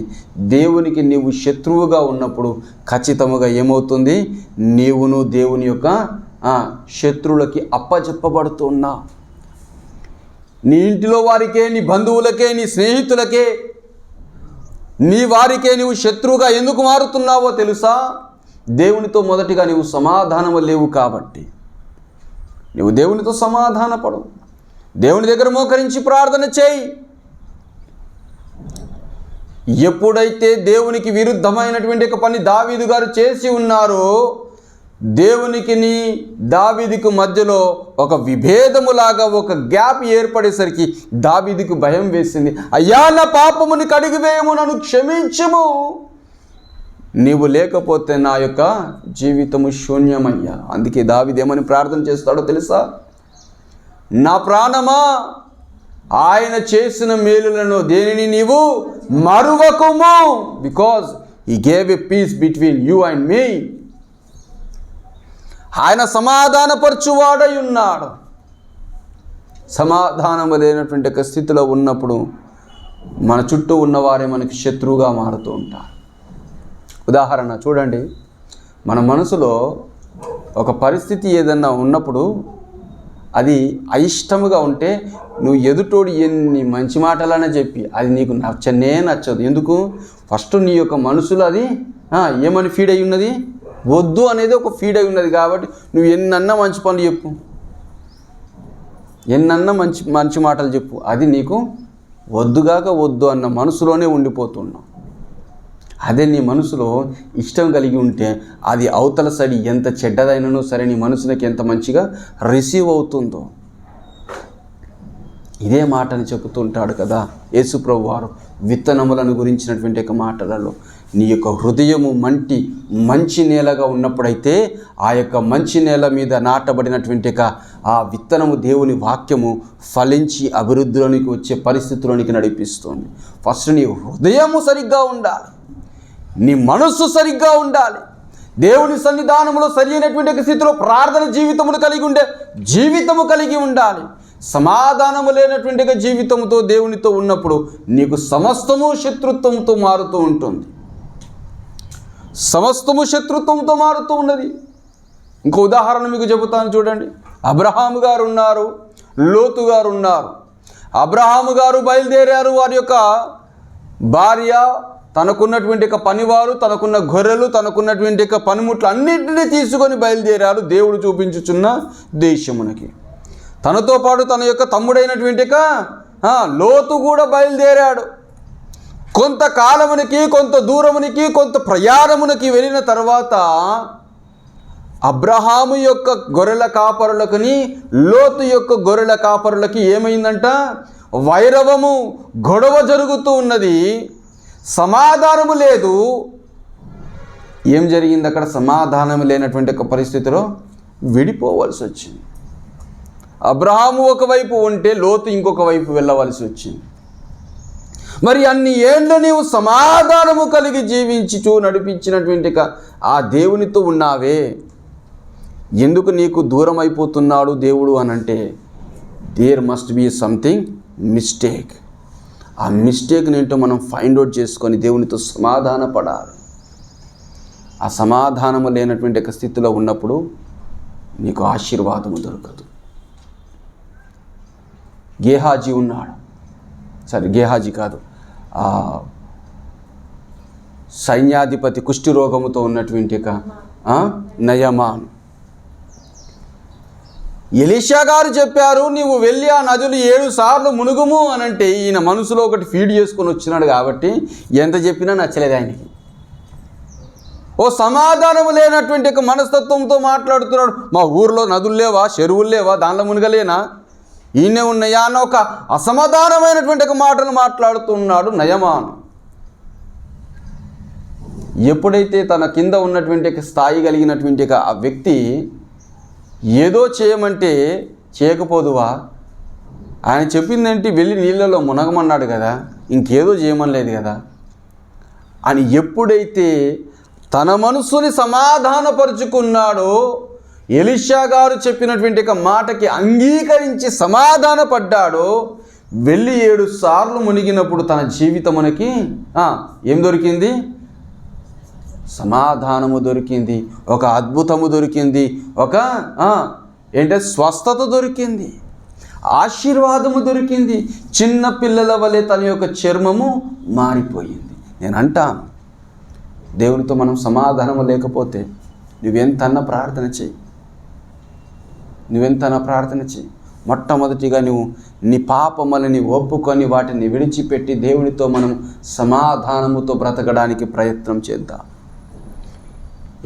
దేవునికి నీవు శత్రువుగా ఉన్నప్పుడు ఖచ్చితంగా ఏమవుతుంది? నీవును దేవుని యొక్క శత్రువులకి అప్పచెప్పబడుతున్నావు. నీ ఇంటిలో వారికే, నీ బంధువులకే, నీ స్నేహితులకే, నీ వారికే నీవు శత్రువుగా ఎందుకు మారుతున్నావో తెలుసా? దేవునితో మొదటిగా నీవు సమాధానము లేవు కాబట్టి. నువ్వు దేవునితో సమాధానపడు, దేవుని దగ్గర మోకరించి ప్రార్థన చేయి. ఎప్పుడైతే దేవునికి విరుద్ధమైనటువంటి ఒక పని దావీదు గారు చేసి ఉన్నారో, దేవునికి దావీదుకు మధ్యలో ఒక విభేదములాగా ఒక గ్యాప్ ఏర్పడేసరికి దావీదుకు భయం వేసింది. అయ్యా, నా పాపముని కడిగివేయము, నన్ను క్షమించము, నీవు లేకపోతే నా యొక్క జీవితము శూన్యమయ్యా. అందుకే దావీదు ఏమని ప్రార్థన చేస్తాడో తెలుసా? నా ప్రాణమా, ఆయన చేసిన మేలులను దేనిని నీవు మరువకుము, because he gave a peace between you and me. ఆయన సమాధానపరచువాడై ఉన్నాడు. సమాధానము లేనటువంటి ఒక స్థితిలో ఉన్నప్పుడు మన చుట్టూ ఉన్నవారే మనకి శత్రువుగా మారుతూ ఉంటారు. ఉదాహరణ చూడండి, మన మనసులో ఒక పరిస్థితి ఏదన్నా ఉన్నప్పుడు అది అయిష్టముగా ఉంటే నువ్వు ఎదుటోడు ఎన్ని మంచి మాటలనే చెప్పి అది నీకు నచ్చదు. ఎందుకు? ఫస్ట్ నీ యొక్క మనసులో అది ఏమని ఫీడ్ అయి ఉన్నది? వద్దు అనేది ఒక ఫీడ్ అయి ఉన్నది. కాబట్టి నువ్వు ఎన్నన్నా మంచి పనులు చెప్పు, ఎన్నన్నా మంచి మాటలు చెప్పు, అది నీకు వద్దుగాక వద్దు అన్న మనసులోనే ఉండిపోతున్నావు. అదే నీ మనసులో ఇష్టం కలిగి ఉంటే అది అవతల సైడ్ ఎంత చెడ్డదైనను సరే నీ మనసునికి ఎంత మంచిగా రిసీవ్ అవుతుందో. ఇదే మాటని చెబుతుంటాడు కదా యేసు ప్రభువు వారు విత్తనములను గురించినటువంటి ఒక మాటలలో. నీ యొక్క హృదయము మంచి నేలగా ఉన్నప్పుడైతే ఆ యొక్క మంచి నేల మీద నాటబడినటువంటి ఆ విత్తనము దేవుని వాక్యము ఫలించి అభివృద్ధిలోనికి వచ్చే పరిస్థితిలోనికి నడిపిస్తుంది. ఫస్ట్ నీ హృదయము సరిగ్గా ఉండాలి, నీ మనస్సు సరిగ్గా ఉండాలి, దేవుని సన్నిధానంలో సరి అయినటువంటి స్థితిలో ప్రార్థన జీవితమును కలిగి ఉండాలి. సమాధానము లేనటువంటి జీవితంతో దేవునితో ఉన్నప్పుడు నీకు సమస్తము శత్రుత్వంతో మారుతూ ఉంటుంది. సమస్తము శత్రుత్వంతో మారుతూ ఉన్నది. ఇంకో ఉదాహరణ మీకు చెబుతాను చూడండి. అబ్రహాము గారు ఉన్నారు, లోతు గారు ఉన్నారు. అబ్రహాము గారు బయలుదేరారు. వారి యొక్క భార్య, తనకున్నటువంటి పనివారు, తనకున్న గొర్రెలు, తనకున్నటువంటి పనిముట్లు అన్నింటినీ తీసుకొని బయలుదేరారు దేవుడు చూపించుచున్న దేశమునకి. తనతో పాటు తన యొక్క తమ్ముడైనటువంటి లోతు కూడా బయలుదేరాడు. కొంతకాలమునికి, కొంత దూరమునికి, కొంత ప్రయాణమునికి వెళ్ళిన తర్వాత అబ్రహాము యొక్క గొర్రెల కాపరులకుని లోతు యొక్క గొర్రెల కాపరులకి ఏమైందంట? వైరవము, గొడవ జరుగుతూ ఉన్నది. సమాధానము లేదు. ఏం జరిగింది అక్కడ? సమాధానం లేనటువంటి ఒక పరిస్థితిలో విడిపోవలసి వచ్చింది. అబ్రహాము ఒకవైపు ఉంటే లోతు ఇంకొక వైపు వెళ్ళవలసి వచ్చింది. మరి అన్ని ఏండ్లు నీవు సమాధానము కలిగి జీవించుచూ నడిపించినటువంటి ఆ దేవునితో ఉన్నావే, ఎందుకు నీకు దూరం అయిపోతున్నాడు దేవుడు అని అంటే there must be something mistake. ఆ మిస్టేక్ని ఏంటో మనం ఫైండ్ అవుట్ చేసుకొని దేవునితో సమాధాన పడాలి. ఆ సమాధానము లేనటువంటి ఒక స్థితిలో ఉన్నప్పుడు నీకు ఆశీర్వాదము దొరకదు. గేహాజీ ఉన్నాడు, సరే గేహాజీ కాదు, సైన్యాధిపతి కుష్టి రోగముతో ఉన్నటువంటి నయమాను. ఎలీషా గారు చెప్పారు, నీవు వెళ్ళి ఆ నదులు 7 సార్లు మునుగుము అని అంటే ఈయన మనసులో ఒకటి ఫీడ్ చేసుకొని వచ్చినాడు కాబట్టి ఎంత చెప్పినా నచ్చలేదు ఆయనకి. ఓ సమాధానం లేనటువంటి ఒక మనస్తత్వంతో మాట్లాడుతున్నాడు. మా ఊర్లో నదులు లేవా, చెరువులు లేవా, దానిలో మునగలేనా, ఈయనే ఉన్నాయా అన్న ఒక అసమాధానమైనటువంటి ఒక మాటలు మాట్లాడుతున్నాడు నయమాను. ఎప్పుడైతే తన కింద ఉన్నటువంటి స్థాయి కలిగినటువంటి ఆ వ్యక్తి ఏదో చేయమంటే చేయకపోదువా, ఆయన చెప్పిందేంటి, వెళ్ళి నీళ్ళలో మునగమన్నాడు కదా, ఇంకేదో చేయమనలేదు కదా అని ఎప్పుడైతే తన మనసుని సమాధానపరుచుకున్నాడో, ఎలీషా గారు చెప్పినటువంటి ఒక మాటకి అంగీకరించి సమాధానపడ్డాడో, వెళ్ళి 7 సార్లు మునిగినప్పుడు తన జీవితమునకి ఏం దొరికింది, సమాధానము దొరికింది, ఒక అద్భుతము దొరికింది, ఒక స్వస్థత దొరికింది, ఆశీర్వాదము దొరికింది. చిన్న పిల్లల వలె తన యొక్క చర్మము మారిపోయింది. నేను అంటాను, దేవునితో మనం సమాధానము లేకపోతే నువ్వెంతన్నా ప్రార్థన చెయ్యి, మొట్టమొదటిగా నువ్వు నీ పాపములని ఒప్పుకొని వాటిని విడిచిపెట్టి దేవునితో మనం సమాధానముతో బ్రతకడానికి ప్రయత్నం చేద్దాం.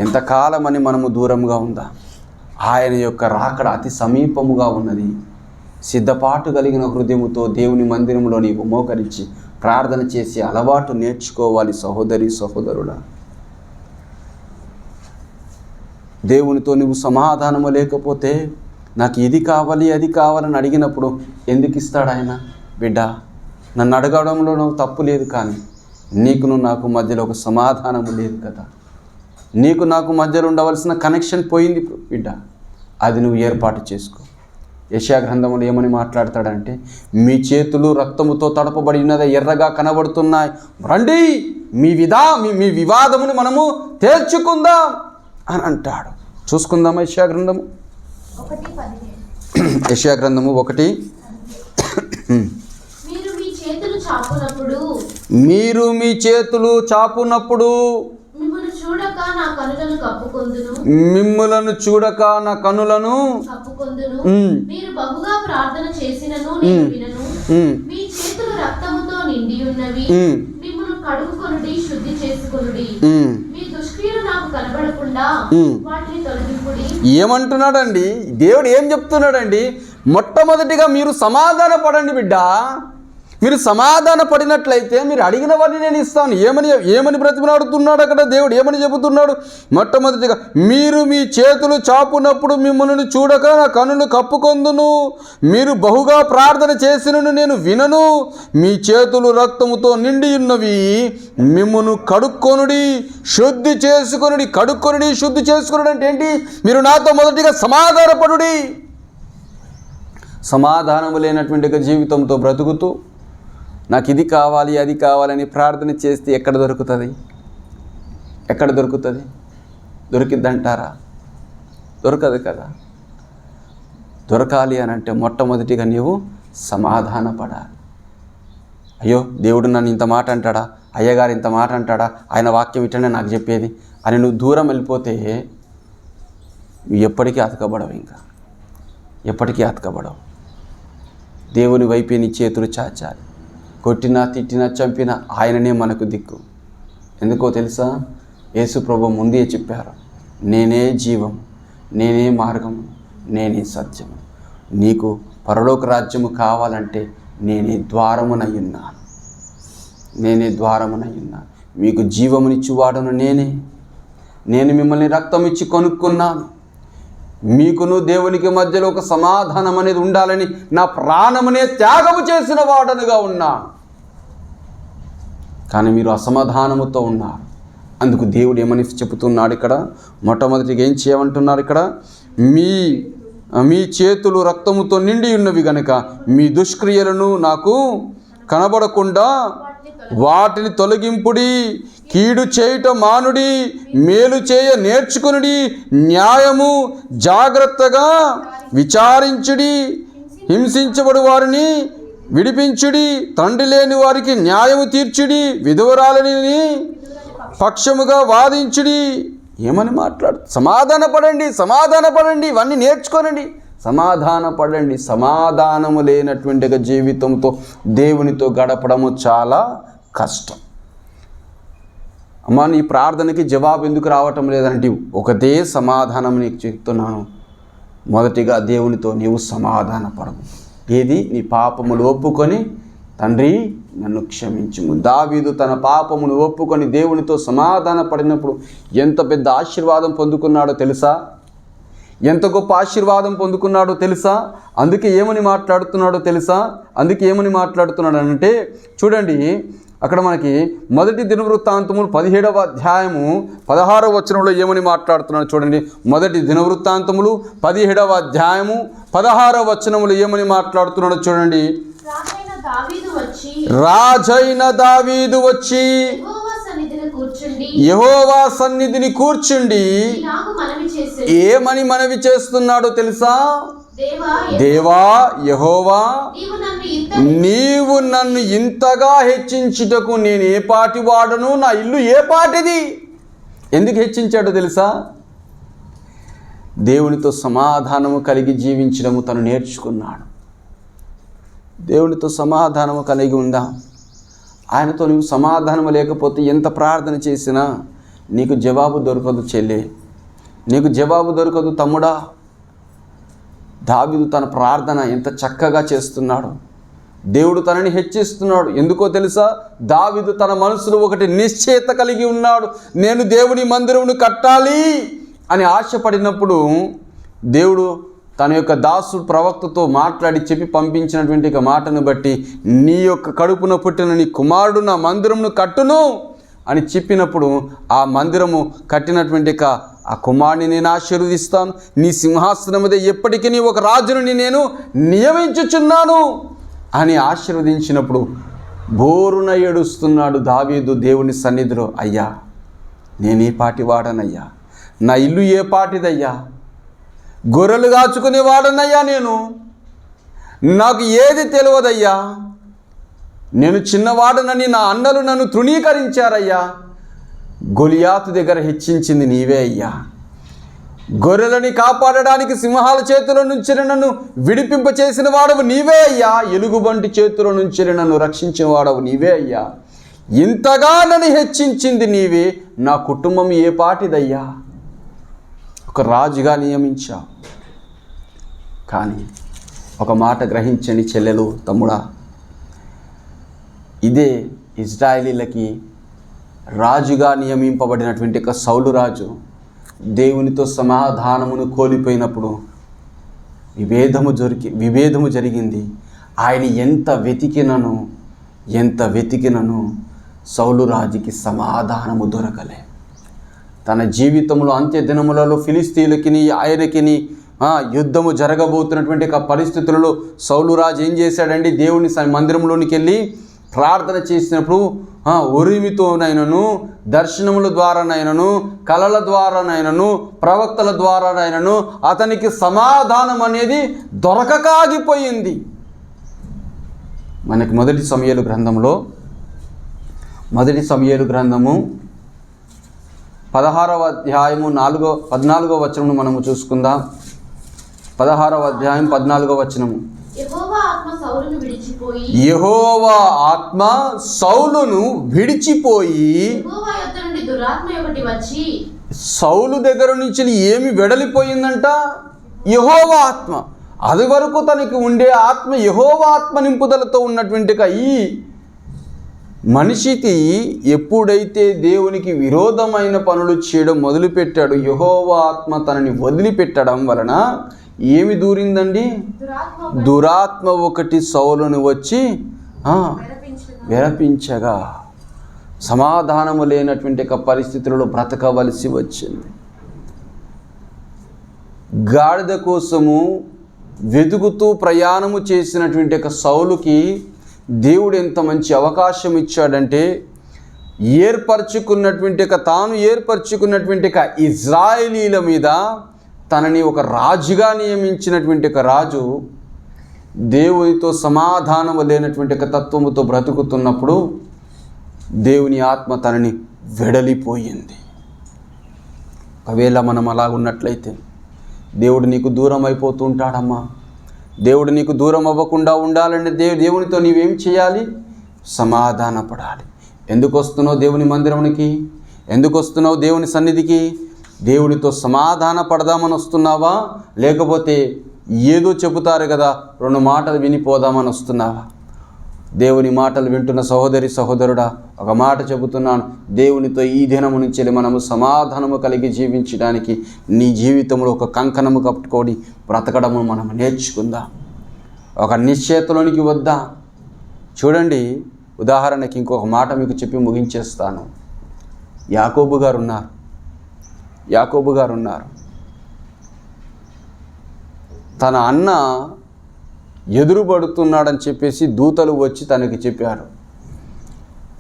ఎంతకాలమని మనము దూరంగా ఉందా, ఆయన యొక్క రాకడ అతి సమీపముగా ఉన్నది. సిద్ధపాటు కలిగిన హృదయముతో దేవుని మందిరంలో నీవు మోకరించి ప్రార్థన చేసి అలవాటు నేర్చుకోవాలి. సహోదరి సహోదరుడా, దేవునితో నువ్వు సమాధానము లేకపోతే నాకు ఇది కావాలి అది కావాలని అడిగినప్పుడు ఎందుకు ఇస్తాడు ఆయన? బిడ్డ, నన్ను అడగడంలో నాకు తప్పు లేదు, కానీ నీకును నాకు మధ్యలో ఒక సమాధానము లేదు కదా. నీకు నాకు మధ్యలో ఉండవలసిన కనెక్షన్ పోయింది బిడ్డ, అది నువ్వు ఏర్పాటు చేసుకో. యెషయా గ్రంథంలో ఏమని మాట్లాడతాడంటే, మీ చేతులు రక్తముతో తడపబడినది ఎర్రగా కనబడుతున్నాయి, రండి మీ వివాదమును మనము తేల్చుకుందాం అని అంటాడు. చూసుకుందామా యెషయా గ్రంథము? యెషయా గ్రంథము 1. మీరు మీ చేతులు చాపునప్పుడు మిమ్ములను చూడక నా కనులను కప్పుకొందును. మీరు బహుగా ప్రార్థన చేసినను నేను వినను. మీ చేతులు రక్తముతో నిండి ఉన్నవి, మిమ్మును కడుగుకొనుడి, శుద్ధి చేసుకొనుడి. మీ దుష్క్రియలు నాకు కనబడకుండా వాటిని తొలగింపుడి. ఏమంటున్నాడండి దేవుడు? ఏం చెప్తున్నాడండి? మొట్టమొదటిగా మీరు సమాధాన పడండి బిడ్డ. మీరు సమాధాన పడినట్లయితే మీరు అడిగినవన్నీ నేను ఇస్తాను. ఏమని బ్రతిమలాడుతున్నాడు అక్కడ దేవుడు? ఏమని చెబుతున్నాడు? మొట్టమొదటిగా మీరు మీ చేతులు చాపునప్పుడు మిమ్మల్ని చూడక నా కనులు కప్పుకొందును. మీరు బహుగా ప్రార్థన చేసినను నేను వినను. మీ చేతులు రక్తముతో నిండి ఉన్నవి, మిమ్మును కడుక్కొనుడి, శుద్ధి చేసుకొనుడి. కడుక్కొనుడి, శుద్ధి చేసుకొనుడి అంటే ఏంటి? మీరు నాతో మొదటిగా సమాధానపడుడి. సమాధానము లేనటువంటి జీవితంతో బ్రతుకుతూ నాకు ఇది కావాలి అది కావాలని ప్రార్థన చేస్తే ఎక్కడ దొరుకుతుంది? దొరికిద్దంటారా? దొరకదు కదా. దొరకాలి అని అంటే మొట్టమొదటిగా నీవు సమాధాన పడాలి. అయ్యో దేవుడు నన్ను ఇంత మాట అంటాడా, అయ్యగారు ఇంత మాట అంటాడా, ఆయన వాక్యం ఇట్టనే నాకు చెప్పేది అని నువ్వు దూరం వెళ్ళిపోతే ఎప్పటికీ అతకబడవు. ఎప్పటికీ అతకబడవు. దేవుని వైపే నీ చేతులు చాచాలి. కొట్టినా తిట్టినా చంపినా ఆయననే మనకు దిక్కు. ఎందుకో తెలుసా? యేసు ప్రభువు ముందే చెప్పారు, నేనే జీవము, నేనే మార్గము, నేనే సత్యము. నీకు పరలోక రాజ్యము కావాలంటే నేనే ద్వారమునై ఉన్నాను. మీకు జీవమునిచ్చువాడును నేను మిమ్మల్ని రక్తం ఇచ్చి కొనుక్కున్నాను. మీకును దేవునికి మధ్యలో ఒక సమాధానం అనేది ఉండాలని నా ప్రాణమునే త్యాగము చేసిన వాడనుగా ఉన్నాను. కానీ మీరు అసమాధానముతో ఉన్నారు. అందుకు దేవుడు ఏమని చెబుతున్నాడు ఇక్కడ? మొట్టమొదటిగా ఏం చేయమంటున్నారు ఇక్కడ? మీ చేతులు రక్తముతో నిండి ఉన్నవి గనుక మీ దుష్క్రియలను నాకు కనబడకుండా వాటిని తొలగింపుడి. కీడు చేయుట మానుడి, మేలు చేయ నేర్చుకునుడి. న్యాయము జాగ్రత్తగా విచారించుడి. హింసించబడు వారిని విడిపించుడి. తండ్రి లేని వారికి న్యాయము తీర్చుడి. విధవరాలని పక్షముగా వాదించుడి. ఏమని సమాధానపడండి. ఇవన్నీ నేర్చుకోనండి. సమాధానపడండి. సమాధానము లేనటువంటి జీవితంతో దేవునితో గడపడము చాలా కష్టం. అమ్మా, నీ ప్రార్థనకి జవాబు ఎందుకు రావటం లేదంటే ఒకటే సమాధానం నీకు చెప్తున్నాను. మొదటిగా దేవునితో నీవు సమాధానపడము. ఏది? నీ పాపములు ఒప్పుకొని, తండ్రి నన్ను క్షమించుము. దావీదు తన పాపమును ఒప్పుకొని దేవునితో సమాధాన పడినప్పుడు ఎంత పెద్ద ఆశీర్వాదం పొందుకున్నాడో తెలుసా? ఎంత గొప్ప ఆశీర్వాదం పొందుకున్నాడో తెలుసా? అందుకే ఏమని మాట్లాడుతున్నాడు అంటే చూడండి, అక్కడ మనకి మొదటి దినవృత్తాంతములు 17వ అధ్యాయము 16వ వచనంలో ఏమని మాట్లాడుతున్నాడు చూడండి. మొదటి దినవృత్తాంతములు 17వ అధ్యాయము 16వ వచనములు ఏమని మాట్లాడుతున్నాడో చూడండి. రాజైన దావీదు వచ్చి యెహోవా సన్నిధిని కూర్చుండి ఏమని మనవి చేస్తున్నాడో తెలుసా? దేవా యెహోవా, నీవు నన్ను ఇంతగా హెచ్చించుటకు నేను ఏ పాటి వాడను? నా ఇల్లు ఏ పాటిది? ఎందుకు హెచ్చించాడో తెలుసా? దేవునితో సమాధానము కలిగి జీవించడము తను నేర్చుకున్నాడు. దేవునితో సమాధానము కలిగి ఉందా? ఆయనతో నువ్వు సమాధానము లేకపోతే ఎంత ప్రార్థన చేసినా నీకు జవాబు దొరకదు చెల్లె, నీకు జవాబు దొరకదు తమ్ముడా. దావీదు తన ప్రార్థన ఎంత చక్కగా చేస్తున్నాడు. దేవుడు తనని హెచ్చిస్తున్నాడు. ఎందుకో తెలుసా? దావీదు తన మనసులో ఒకటి నిశ్చయత కలిగి ఉన్నాడు. నేను దేవుని మందిరమును కట్టాలి అని ఆశపడినప్పుడు దేవుడు తన యొక్క దాసుడు ప్రవక్తతో మాట్లాడి చెప్పి పంపించినటువంటి మాటను బట్టి, నీ యొక్క కడుపున పుట్టిన నీ కుమారుడు నా మందిరమును కట్టును అని చెప్పినప్పుడు ఆ మందిరము కట్టినటువంటి ఆ కుమారుని నేను ఆశీర్వదిస్తాను. నీ సింహాసనం మీద ఎప్పటికీ నీ ఒక రాజుని నేను నియమించుచున్నాను అని ఆశీర్వదించినప్పుడు బోరున ఏడుస్తున్నాడు దావీదు దేవుని సన్నిధిలో. అయ్యా, నేను ఏ పాటి వాడనయ్యా, నా ఇల్లు ఏ పాటిదయ్యా, గొర్రెలు కాచుకునే వాడనయ్యా, నాకు ఏది తెలియదయ్యా, నేను చిన్నవాడనని నా అన్నలు నన్ను తృణీకరించారయ్యా. గొలియాతు దగ్గర హెచ్చించింది నీవే అయ్యా. గొర్రెలని కాపాడడానికి సింహాల చేతుల నుంచి నన్ను విడిపింపచేసిన వాడవు నీవే అయ్యా. ఎలుగుబంటి చేతుల నుంచి నన్ను రక్షించిన వాడవు నీవే అయ్యా. ఇంతగా నన్ను హెచ్చించింది నీవే, నా కుటుంబం ఏ పాటిదయ్యా. ఒక రాజుగా నియమించావు. కానీ ఒక మాట గ్రహించండి చెల్లెలు, తమ్ముడా, ఇదే ఇజ్రాయేలీలకి రాజుగా నియమింపబడినటువంటి ఒక సౌలు రాజు దేవునితో సమాధానమును కోల్పోయినప్పుడు విభేదము జరిగింది. ఆయన ఎంత వెతికినను సౌలు రాజుకి సమాధానము దొరకలే. తన జీవితంలో అంత్య దినములలో ఫిలిస్తీయులకి ఆయనకి యుద్ధము జరగబోతున్నటువంటి పరిస్థితులలో సౌలు రాజు ఏం చేశాడండి? దేవుని మందిరంలోనికి వెళ్ళి ప్రార్థన చేసినప్పుడు ఉరిమితోనైనను, దర్శనముల ద్వారానైనను, కలల ద్వారానైనను, ప్రవక్తల ద్వారానైనను అతనికి సమాధానం అనేది దొరకక ఆగిపోయింది. మనకి మొదటి సమూయేలు గ్రంథము 16వ అధ్యాయము 14వ వచనము మనము చూసుకుందాం. 16వ అధ్యాయం 14వ వచనము. యెహోవా ఆత్మ సౌలును విడిచిపోయి సౌలు దగ్గర నుంచి ఏమి వెడలిపోయిందంట? యెహోవా ఆత్మ. అది వరకు తనకి ఉండే ఆత్మ యెహోవా ఆత్మ నింపుదలతో ఉన్నటువంటి ఈ మనిషికి ఎప్పుడైతే దేవునికి విరోధమైన పనులు చేయడం మొదలుపెట్టాడు, యెహోవా ఆత్మ తనని వదిలిపెట్టడం వలన ఏమి దూరిందండి? దురాత్మ ఒకటి సౌలును వచ్చి వెరపించగా సమాధానము లేనటువంటి ఒక పరిస్థితులలో బ్రతకవలసి వచ్చింది. గాడిద కోసము వెతుకుతూ ప్రయాణము చేసినటువంటి ఒక సౌలుకి దేవుడు ఎంత మంచి అవకాశం ఇచ్చాడంటే, తాను ఏర్పరచుకున్నటువంటి ఒక ఇజ్రాయేలీల మీద తనని ఒక రాజుగా నియమించినటువంటి ఒక రాజు దేవునితో సమాధానము లేనటువంటి ఒక తత్వముతో బ్రతుకుతున్నప్పుడు దేవుని ఆత్మ తనని వెడలిపోయింది. ఒకవేళ మనం అలా ఉన్నట్లయితే దేవుడు నీకు దూరం అయిపోతూ ఉంటాడమ్మా. దేవుడు నీకు దూరం అవ్వకుండా ఉండాలంటే దేవునితో నీవేం చేయాలి? సమాధానపడాలి. ఎందుకు వస్తున్నావు దేవుని మందిరానికి? ఎందుకు వస్తున్నావు దేవుని సన్నిధికి? దేవునితో సమాధాన పడదామని వస్తున్నావా? లేకపోతే ఏదో చెబుతారు కదా 2 మాటలు వినిపోదామని వస్తున్నావా? దేవుని మాటలు వింటున్న సహోదరి సహోదరుడా, ఒక మాట చెబుతున్నాను. దేవునితో ఈ దినము నుంచి మనము సమాధానము కలిగి జీవించడానికి నీ జీవితంలో ఒక కంకణము కట్టుకొని బ్రతకడము మనం నేర్చుకుందాం. ఒక నిశ్చయతలోనికి వద్దాం. చూడండి, ఉదాహరణకి ఇంకొక మాట మీకు చెప్పి ముగించేస్తాను. యాకోబు గారు ఉన్నారు. తన అన్న ఎదురుపడుతున్నాడని చెప్పేసి దూతలు వచ్చి తనకి చెప్పారు.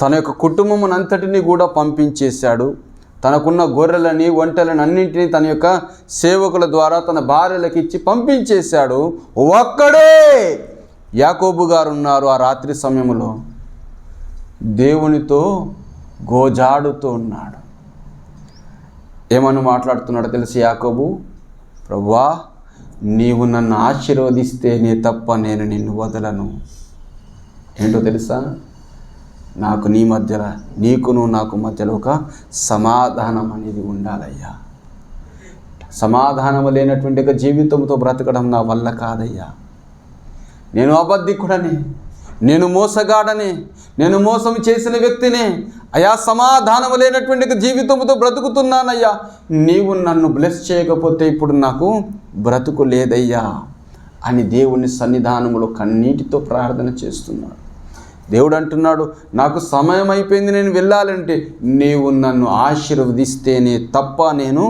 తన యొక్క కుటుంబమునంతటిని కూడా పంపించేశాడు. తనకున్న గొర్రెలని ఒంటెలను అన్నింటినీ తన యొక్క సేవకుల ద్వారా తన భార్యలకు ఇచ్చి పంపించేశాడు. ఒక్కడే యాకోబు గారు ఉన్నారు. ఆ రాత్రి సమయంలో దేవునితో గోజాడుతూ ఉన్నాడు. ఏమని మాట్లాడుతున్నాడో తెలిసి యాకోబు, ప్రభువా, నీవు నన్ను ఆశీర్వదిస్తేనే తప్ప నేను నిన్ను వదలను. ఏంటో తెలుసా? నీకును నాకు మధ్యలో ఒక సమాధానం అనేది ఉండాలయ్యా. సమాధానం లేనటువంటి ఒక జీవితంతో బ్రతకడం నా వల్ల కాదయ్యా. నేను అబద్ధికుడనే, నేను మోసగాడనే, నేను మోసం చేసిన వ్యక్తినే అయా. సమాధానం లేనటువంటి జీవితంతో బ్రతుకుతున్నానయ్యా. నీవు నన్ను బ్లెస్ చేయకపోతే ఇప్పుడు నాకు బ్రతుకు లేదయ్యా అని దేవుని సన్నిధానంలో కన్నీటితో ప్రార్థన చేస్తున్నాడు. దేవుడు అంటున్నాడు, నాకు సమయం అయిపోయింది, నేను వెళ్ళాలంటే నీవు నన్ను ఆశీర్వదిస్తేనే తప్ప నేను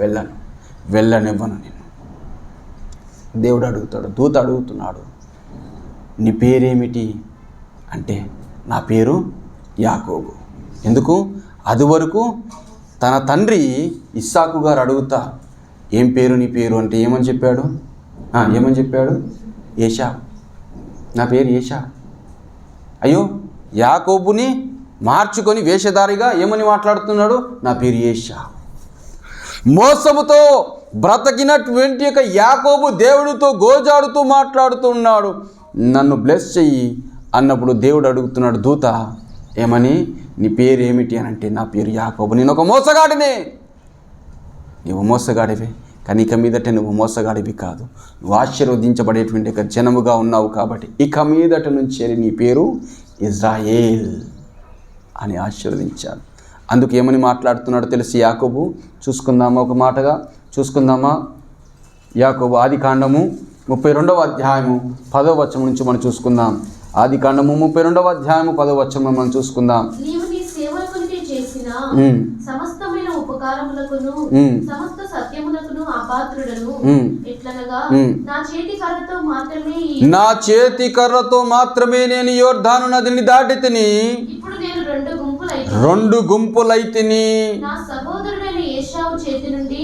వెళ్ళనివ్వను నిన్ను. దేవుడు అడుగుతాడు, దూత అడుగుతున్నాడు, నీ పేరేమిటి అంటే నా పేరు యాకోబు. ఎందుకు? అది వరకు తన తండ్రి ఇస్సాకు గారు అడుగుతా, ఏం పేరు నీ పేరు అంటే ఏమని చెప్పాడు? ఏషావు. నా పేరు ఏషావు. అయ్యో, యాకోబుని మార్చుకొని వేషధారిగా ఏమని మాట్లాడుతున్నాడు? నా పేరు ఏషావు. మోసముతో బ్రతకినటువంటి యొక్క యాకోబు దేవుడితో గోజాడుతూ మాట్లాడుతున్నాడు. నన్ను బ్లెస్ చెయ్యి అన్నప్పుడు దేవుడు అడుగుతున్నాడు దూత, ఏమని? నీ పేరు ఏమిటి అని అంటే నా పేరు యాకోబు. నేను ఒక మోసగాడినే. నీవు మోసగాడివే, కానీ ఇక మీదట నువ్వు మోసగాడివి కాదు. నువ్వు ఆశీర్వదించబడేటువంటి ఒక జనముగా ఉన్నావు కాబట్టి ఇక మీదట నుంచి నీ పేరు ఇజ్రాయేల్ అని ఆశీర్వదించాడు. అందుకు ఏమని మాట్లాడుతున్నాడో తెలిసి యాకోబు చూసుకుందామా? ఒక మాటగా చూసుకుందామా? యాకోబు ఆదికాండము 32వ అధ్యాయము 10వ వచనం నుంచి మనం చూసుకుందాం. ఆదికాండము 32వ అధ్యాయము 10వ వచనం మనం చూసుకుందాం. సమస్తమైన ఉపకారములకును సమస్త సత్యములకును అపాత్రుడను ఎట్లనగా నా చేతి కర్రతో మాత్రమే నేను యోర్దాను నదిని దాటి తిని ఇప్పుడు నేను రెండు గుంపులైతిని. నా సహోదరుడైన ఏశావు చేతి నుండి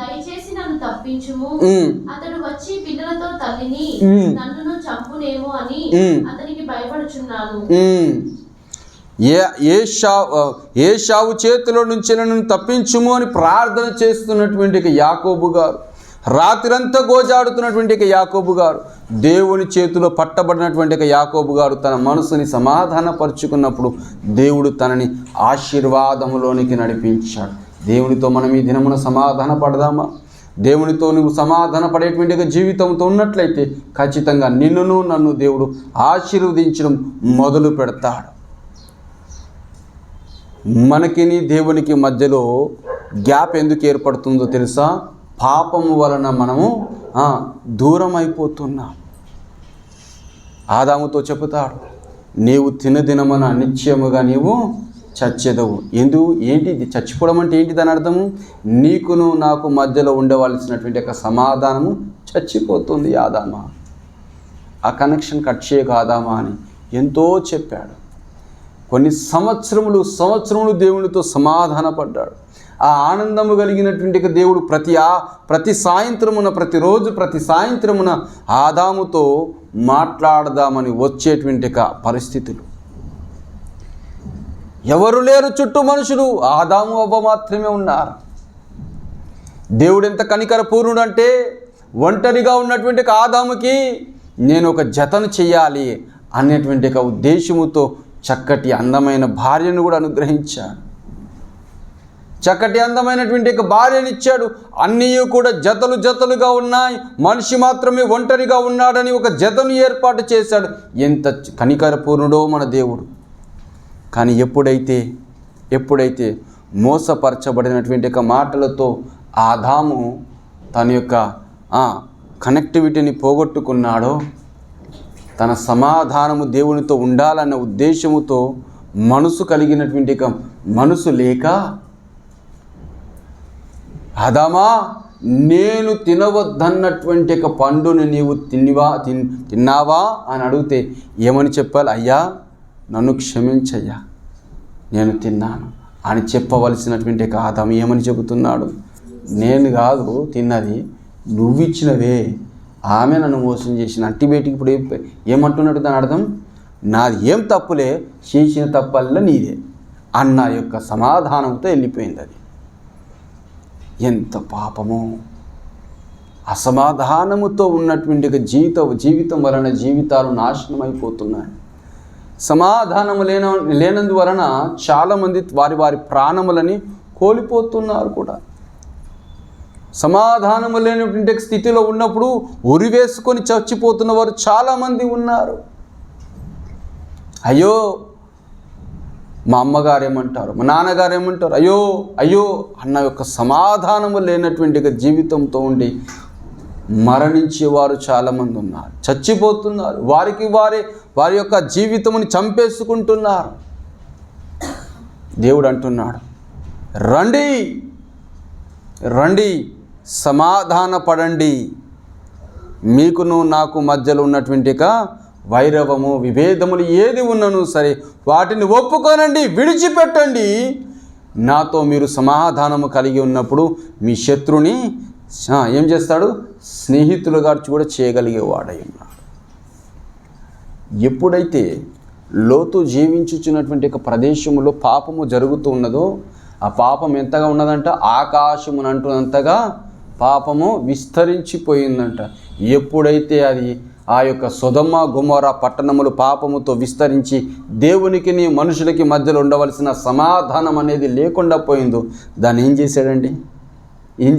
దయచేసి నన్ను తప్పించుము. అతడు వచ్చి పిల్లలతో తల్లిని నన్నును చంపునేమో అని అతనికి భయపడుచున్నాను. ఏశావు చేతిలో నుంచి నన్ను తప్పించుము అని ప్రార్థన చేస్తున్నటువంటి యాకోబు గారు, రాత్రంతా గోజాడుతున్నటువంటి యాకోబు గారు, దేవుని చేతిలో పట్టబడినటువంటి యాకోబు గారు తన మనసుని సమాధానపరుచుకున్నప్పుడు దేవుడు తనని ఆశీర్వాదములోనికి నడిపించాడు. దేవునితో మనం ఈ దినమున సమాధాన పడదామా? దేవునితో నువ్వు సమాధాన పడేటువంటి జీవితంతో ఉన్నట్లయితే ఖచ్చితంగా నిన్నును నన్ను దేవుడు ఆశీర్వదించడం మొదలు పెడతాడు. మనకి దేవునికి మధ్యలో గ్యాప్ ఎందుకు ఏర్పడుతుందో తెలుసా? పాపము వలన మనము దూరం అయిపోతున్నాం. ఆదాముతో చెబుతాడు, నీవు తినదినమున నిశ్చయముగా నీవు చచ్చెదవు. ఏంటి చచ్చిపోవడం అంటే ఏంటి? దాని అర్థము నీకును నాకు మధ్యలో ఉండవలసినటువంటి ఒక సమాధానము చచ్చిపోతుంది. ఆదామా, ఆ కనెక్షన్ కట్ చేయకు ఆదామా అని ఎంతో చెప్పాడు. కొన్ని సంవత్సరములు దేవునితో సమాధానపడ్డాడు. ఆ ఆనందము కలిగినటువంటి దేవుడు ప్రతి సాయంత్రమున ప్రతి సాయంత్రమున ఆదాముతో మాట్లాడదామని వచ్చేటువంటి పరిస్థితులు. ఎవరు లేరు చుట్టూ, మనుషులు ఆదాము అవ్వ మాత్రమే ఉన్నారు. దేవుడు ఎంత కనికర పూర్ణుడు అంటే ఒంటరిగా ఉన్నటువంటి ఆదాముకి నేను ఒక జతను చెయ్యాలి అనేటువంటి ఒక ఉద్దేశముతో చక్కటి అందమైన భార్యను కూడా అనుగ్రహించాడు. చక్కటి అందమైనటువంటి ఒక భార్యనిచ్చాడు. అన్నీ కూడా జతలుగా ఉన్నాయి. మనిషి మాత్రమే ఒంటరిగా ఉన్నాడని ఒక జతను ఏర్పాటు చేశాడు. ఎంత కనికర పూర్ణుడో మన దేవుడు. కానీ ఎప్పుడైతే మోసపరచబడినటువంటి ఒక మాటలతో ఆదాము తన యొక్క కనెక్టివిటీని పోగొట్టుకున్నాడో, తన సమాధానము దేవునితో ఉండాలన్న ఉద్దేశముతో మనసు కలిగినటువంటి మనసు లేక, ఆదామా నేను తినవద్దన్నటువంటి ఒక పండుని నీవు తిన్నావా అని అడిగితే ఏమని చెప్పాలి? అయ్యా నన్ను క్షమించయ్యా, నేను తిన్నాను అని చెప్పవలసినటువంటి ఒక ఆదాము ఏమని చెబుతున్నాడు? నేను కాదు తిన్నది, నువ్వు ఇచ్చినవే, ఆమె నన్ను మోసం చేసిన. అంటిబేటికి ఇప్పుడు ఏమంటున్నాడు? దాని అర్థం నాది ఏం తప్పులే, చేసిన తప్పల్లా నీదే అన్న యొక్క సమాధానంతో వెళ్ళిపోయింది. అది ఎంత పాపము! అసమాధానముతో ఉన్నటువంటి జీవితం వలన జీవితాలు నాశనం అయిపోతున్నాయి. సమాధానము లేనందువలన చాలామంది వారి ప్రాణములని కోల్పోతున్నారు కూడా. సమాధానము లేనటువంటి స్థితిలో ఉన్నప్పుడు ఉరివేసుకొని చచ్చిపోతున్న వారు చాలామంది ఉన్నారు. అయ్యో మా అమ్మగారు ఏమంటారు, మా నాన్నగారు ఏమంటారు, అయ్యో అన్న యొక్క సమాధానము లేనటువంటి జీవితంతో ఉండి మరణించేవారు చాలామంది ఉన్నారు. చచ్చిపోతున్నారు. వారి యొక్క జీవితముని చంపేసుకుంటున్నారు. దేవుడు అంటున్నాడు, రండి సమాధాన పడండి. మీకును నాకు మధ్యలో ఉన్నటువంటి వైరవము విభేదములు ఏది ఉన్నను సరే వాటిని ఒప్పుకోనండి, విడిచిపెట్టండి. నాతో మీరు సమాధానము కలిగి ఉన్నప్పుడు మీ శత్రుని ఏం చేస్తాడు? స్నేహితులుగా కూడా చేయగలిగేవాడై ఉన్నాడు. ఎప్పుడైతే లోతు జీవించుచున్నటువంటి ఒక ప్రదేశంలో పాపము జరుగుతూ ఉన్నదో, ఆ పాపం ఎంతగా ఉన్నదంట? ఆకాశమునంటున్నంతగా పాపము విస్తరించిపోయిందంట. ఎప్పుడైతే అది ఆ యొక్క సొదొమ గొమొర పట్టణములు పాపముతో విస్తరించి దేవునికి మనుషులకి మధ్యలో ఉండవలసిన సమాధానం అనేది లేకుండా పోయిందో, దాన్ని ఏం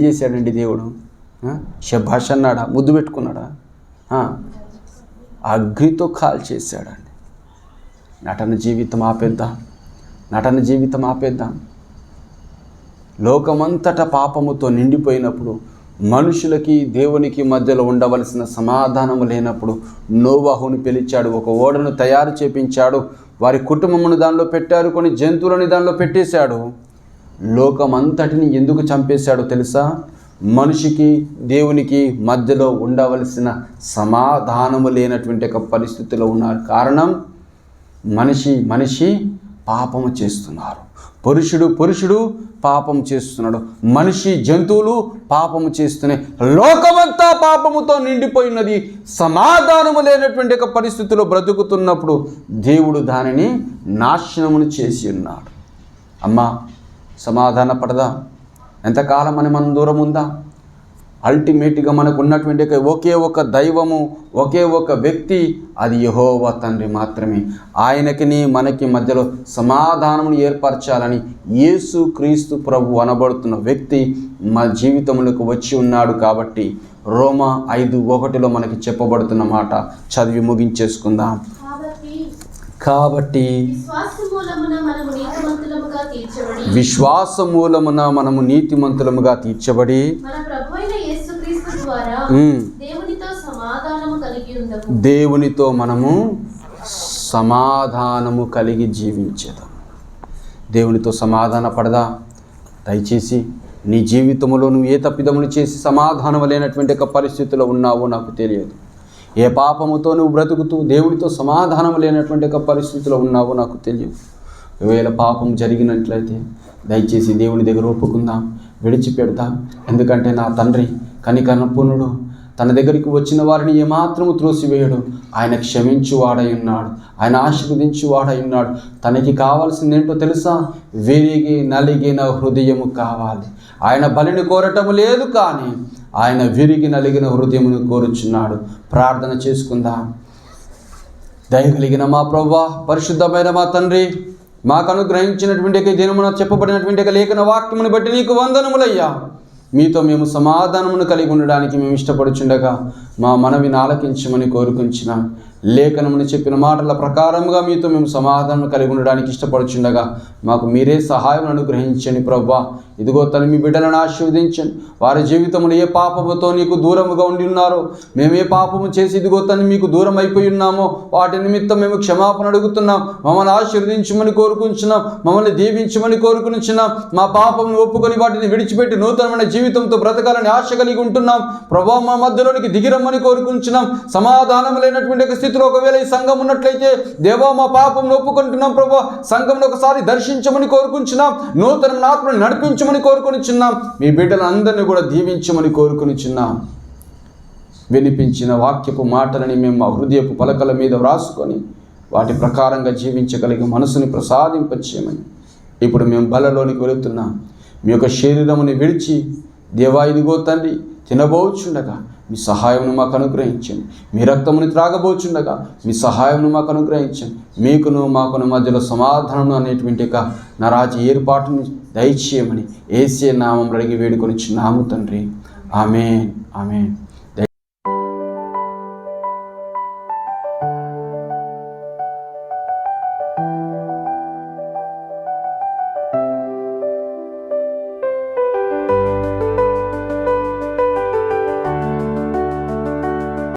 చేశాడండి దేవుడు? శభాష్ అన్నాడా? ముద్దు పెట్టుకున్నాడా? అగ్నితో కాల్చేశాడండి. నటన జీవితం ఆపేద్దాం. లోకమంతటా పాపముతో నిండిపోయినప్పుడు, మనుషులకి దేవునికి మధ్యలో ఉండవలసిన సమాధానము లేనప్పుడు నోవాహుని పిలిచాడు. ఒక ఓడను తయారు చేపించాడు. వారి కుటుంబమును దానిలో పెట్టారు. కొన్ని జంతువులని దానిలో పెట్టేశాడు. లోకమంతటిని ఎందుకు చంపేశాడో తెలుసా? మనిషికి దేవునికి మధ్యలో ఉండవలసిన సమాధానము లేనటువంటి ఒక పరిస్థితిలో ఉన్నారు. కారణం మనిషి పాపము చేస్తున్నారు. పురుషుడు పాపం చేస్తున్నాడు. జంతువులు పాపము చేస్తున్నాయి. లోకమంతా పాపముతో నిండిపోయినది. సమాధానము లేనటువంటి ఒక పరిస్థితిలో బ్రతుకుతున్నప్పుడు దేవుడు దానిని నాశనమును చేసి ఉన్నాడు. అమ్మా, సమాధాన పడదా? ఎంతకాలం మనం దూరం ఉందా? అల్టిమేట్గా మనకు ఉన్నటువంటి ఒకే ఒక దైవము, ఒకే ఒక వ్యక్తి, అది యెహోవా తండ్రి మాత్రమే. ఆయనకి మనకి మధ్యలో సమాధానమును ఏర్పరచాలని యేసు క్రీస్తు ప్రభు అనబడుతున్న వ్యక్తి మన జీవితంలోకి వచ్చి ఉన్నాడు. కాబట్టి రోమా 5:1 మనకి చెప్పబడుతున్న మాట చదివి ముగించేసుకుందాం. కాబట్టి విశ్వాస మూలమున మనము నీతిమంతులముగా తీర్చబడి దేవునితో మనము సమాధానము కలిగి జీవించేదాం. దేవునితో సమాధాన పడదా? దయచేసి నీ జీవితంలో నువ్వు ఏ తప్పిదములు చేసి సమాధానం లేనటువంటి ఒక పరిస్థితిలో ఉన్నావో నాకు తెలియదు. ఏ పాపముతో నువ్వు బ్రతుకుతూ దేవునితో సమాధానం లేనటువంటి ఒక పరిస్థితిలో ఉన్నావో నాకు తెలియదు. ఒకవేళ పాపం జరిగినట్లయితే దయచేసి దేవుని దగ్గర ఒప్పుకుందాం, విడిచిపెడదాం. ఎందుకంటే నా తండ్రి కనికరపూర్ణుడు, తన దగ్గరికి వచ్చిన వారిని ఏమాత్రము త్రోసివేయడు. ఆయన క్షమించువాడై ఉన్నాడు, ఆయన ఆశీర్వదించువాడై ఉన్నాడు. తనకి కావాల్సింది ఏంటో తెలుసా? విరిగి నలిగిన హృదయము కావాలి. ఆయన బలిని కోరటము లేదు, కానీ ఆయన విరిగి నలిగిన హృదయమును కోరుచున్నాడు. ప్రార్థన చేసుకుందాం. దయగలిగిన మా ప్రభువా, పరిశుద్ధమైన మా తండ్రి, మాకు అనుగ్రహించినటువంటి దినమున చెప్పబడినటువంటి లేఖన వాక్యమును బట్టి నీకు వందనములయ్యా. మీతో మేము సమాధానమును కలిగి ఉండడానికి మేము ఇష్టపడుచుండగా మా మనవిని ఆలకించమని కోరుకుంటున్నాం. లేఖనమును చెప్పిన మాటల ప్రకారముగా మీతో మేము సమాధానం కలిగి ఉండడానికి ఇష్టపడుచుండగా మాకు మీరే సహాయం అనుగ్రహించండి ప్రభువా. ఇదిగో తను మీ బిడ్డలను ఆశీర్వదించండి. వారి జీవితంలో ఏ పాపముతో నీకు దూరముగా ఉండి ఉన్నారో, మేము ఏ పాపము చేసి ఇదిగో తను మీకు దూరం అయిపోయి ఉన్నామో వాటి నిమిత్తం మేము క్షమాపణ అడుగుతున్నాం. మమ్మల్ని ఆశీర్వదించమని కోరుకుంటున్నాం, మమ్మల్ని దీవించమని కోరుకుంటున్నాం. మా పాపమును ఒప్పుకొని వాటిని విడిచిపెట్టి నూతనమైన జీవితంతో బ్రతకాలని ఆశ కలిగి ఉంటున్నాం. ప్రభువా, మా మధ్యలోనికి దిగిరమ్మని కోరుకుంటున్నాం. సమాధానం లేనటువంటి స్థితిలో ఒకవేళ ఈ సంఘం ఉన్నట్లయితే దేవా, మా పాపం ఒప్పుకుంటున్నాం. ప్రభువా, సంఘంలో ఒకసారి దర్శించమని కోరుకుంటున్నాం. నూతన ఆత్మను నడిపించమని కోరుకొనిచున్నాం. మీ బిడ్డలందరినీ కూడా దీవించమని కోరుకొనిచున్నాం. వినిపించిన వాక్యపు మాటలని మేము మా హృదయపు పలకల మీద వ్రాసుకొని వాటి ప్రకారంగా జీవించగలిగే మనసుని ప్రసాదింపచేయమని ఇప్పుడు మేము బలలోనికి వెళుతున్నాం. మీ యొక్క శరీరముని విడిచి దేవా, ఇదిగో తండ్రి తినబోచుండగా మీ సహాయమును మాకు అనుగ్రహించండి. మీ రక్తముని త్రాగబోచుండగా మీ సహాయమును మాకు అనుగ్రహించండి. మీకును మాకును మధ్యలో సమాధానం అనేటువంటి నా రాజ్య ఏర్పాటుని దయచేయమని యేసే నామములో అడిగి వేడుకొనిచున్నాము తండ్రి. ఆమేన్, ఆమేన్.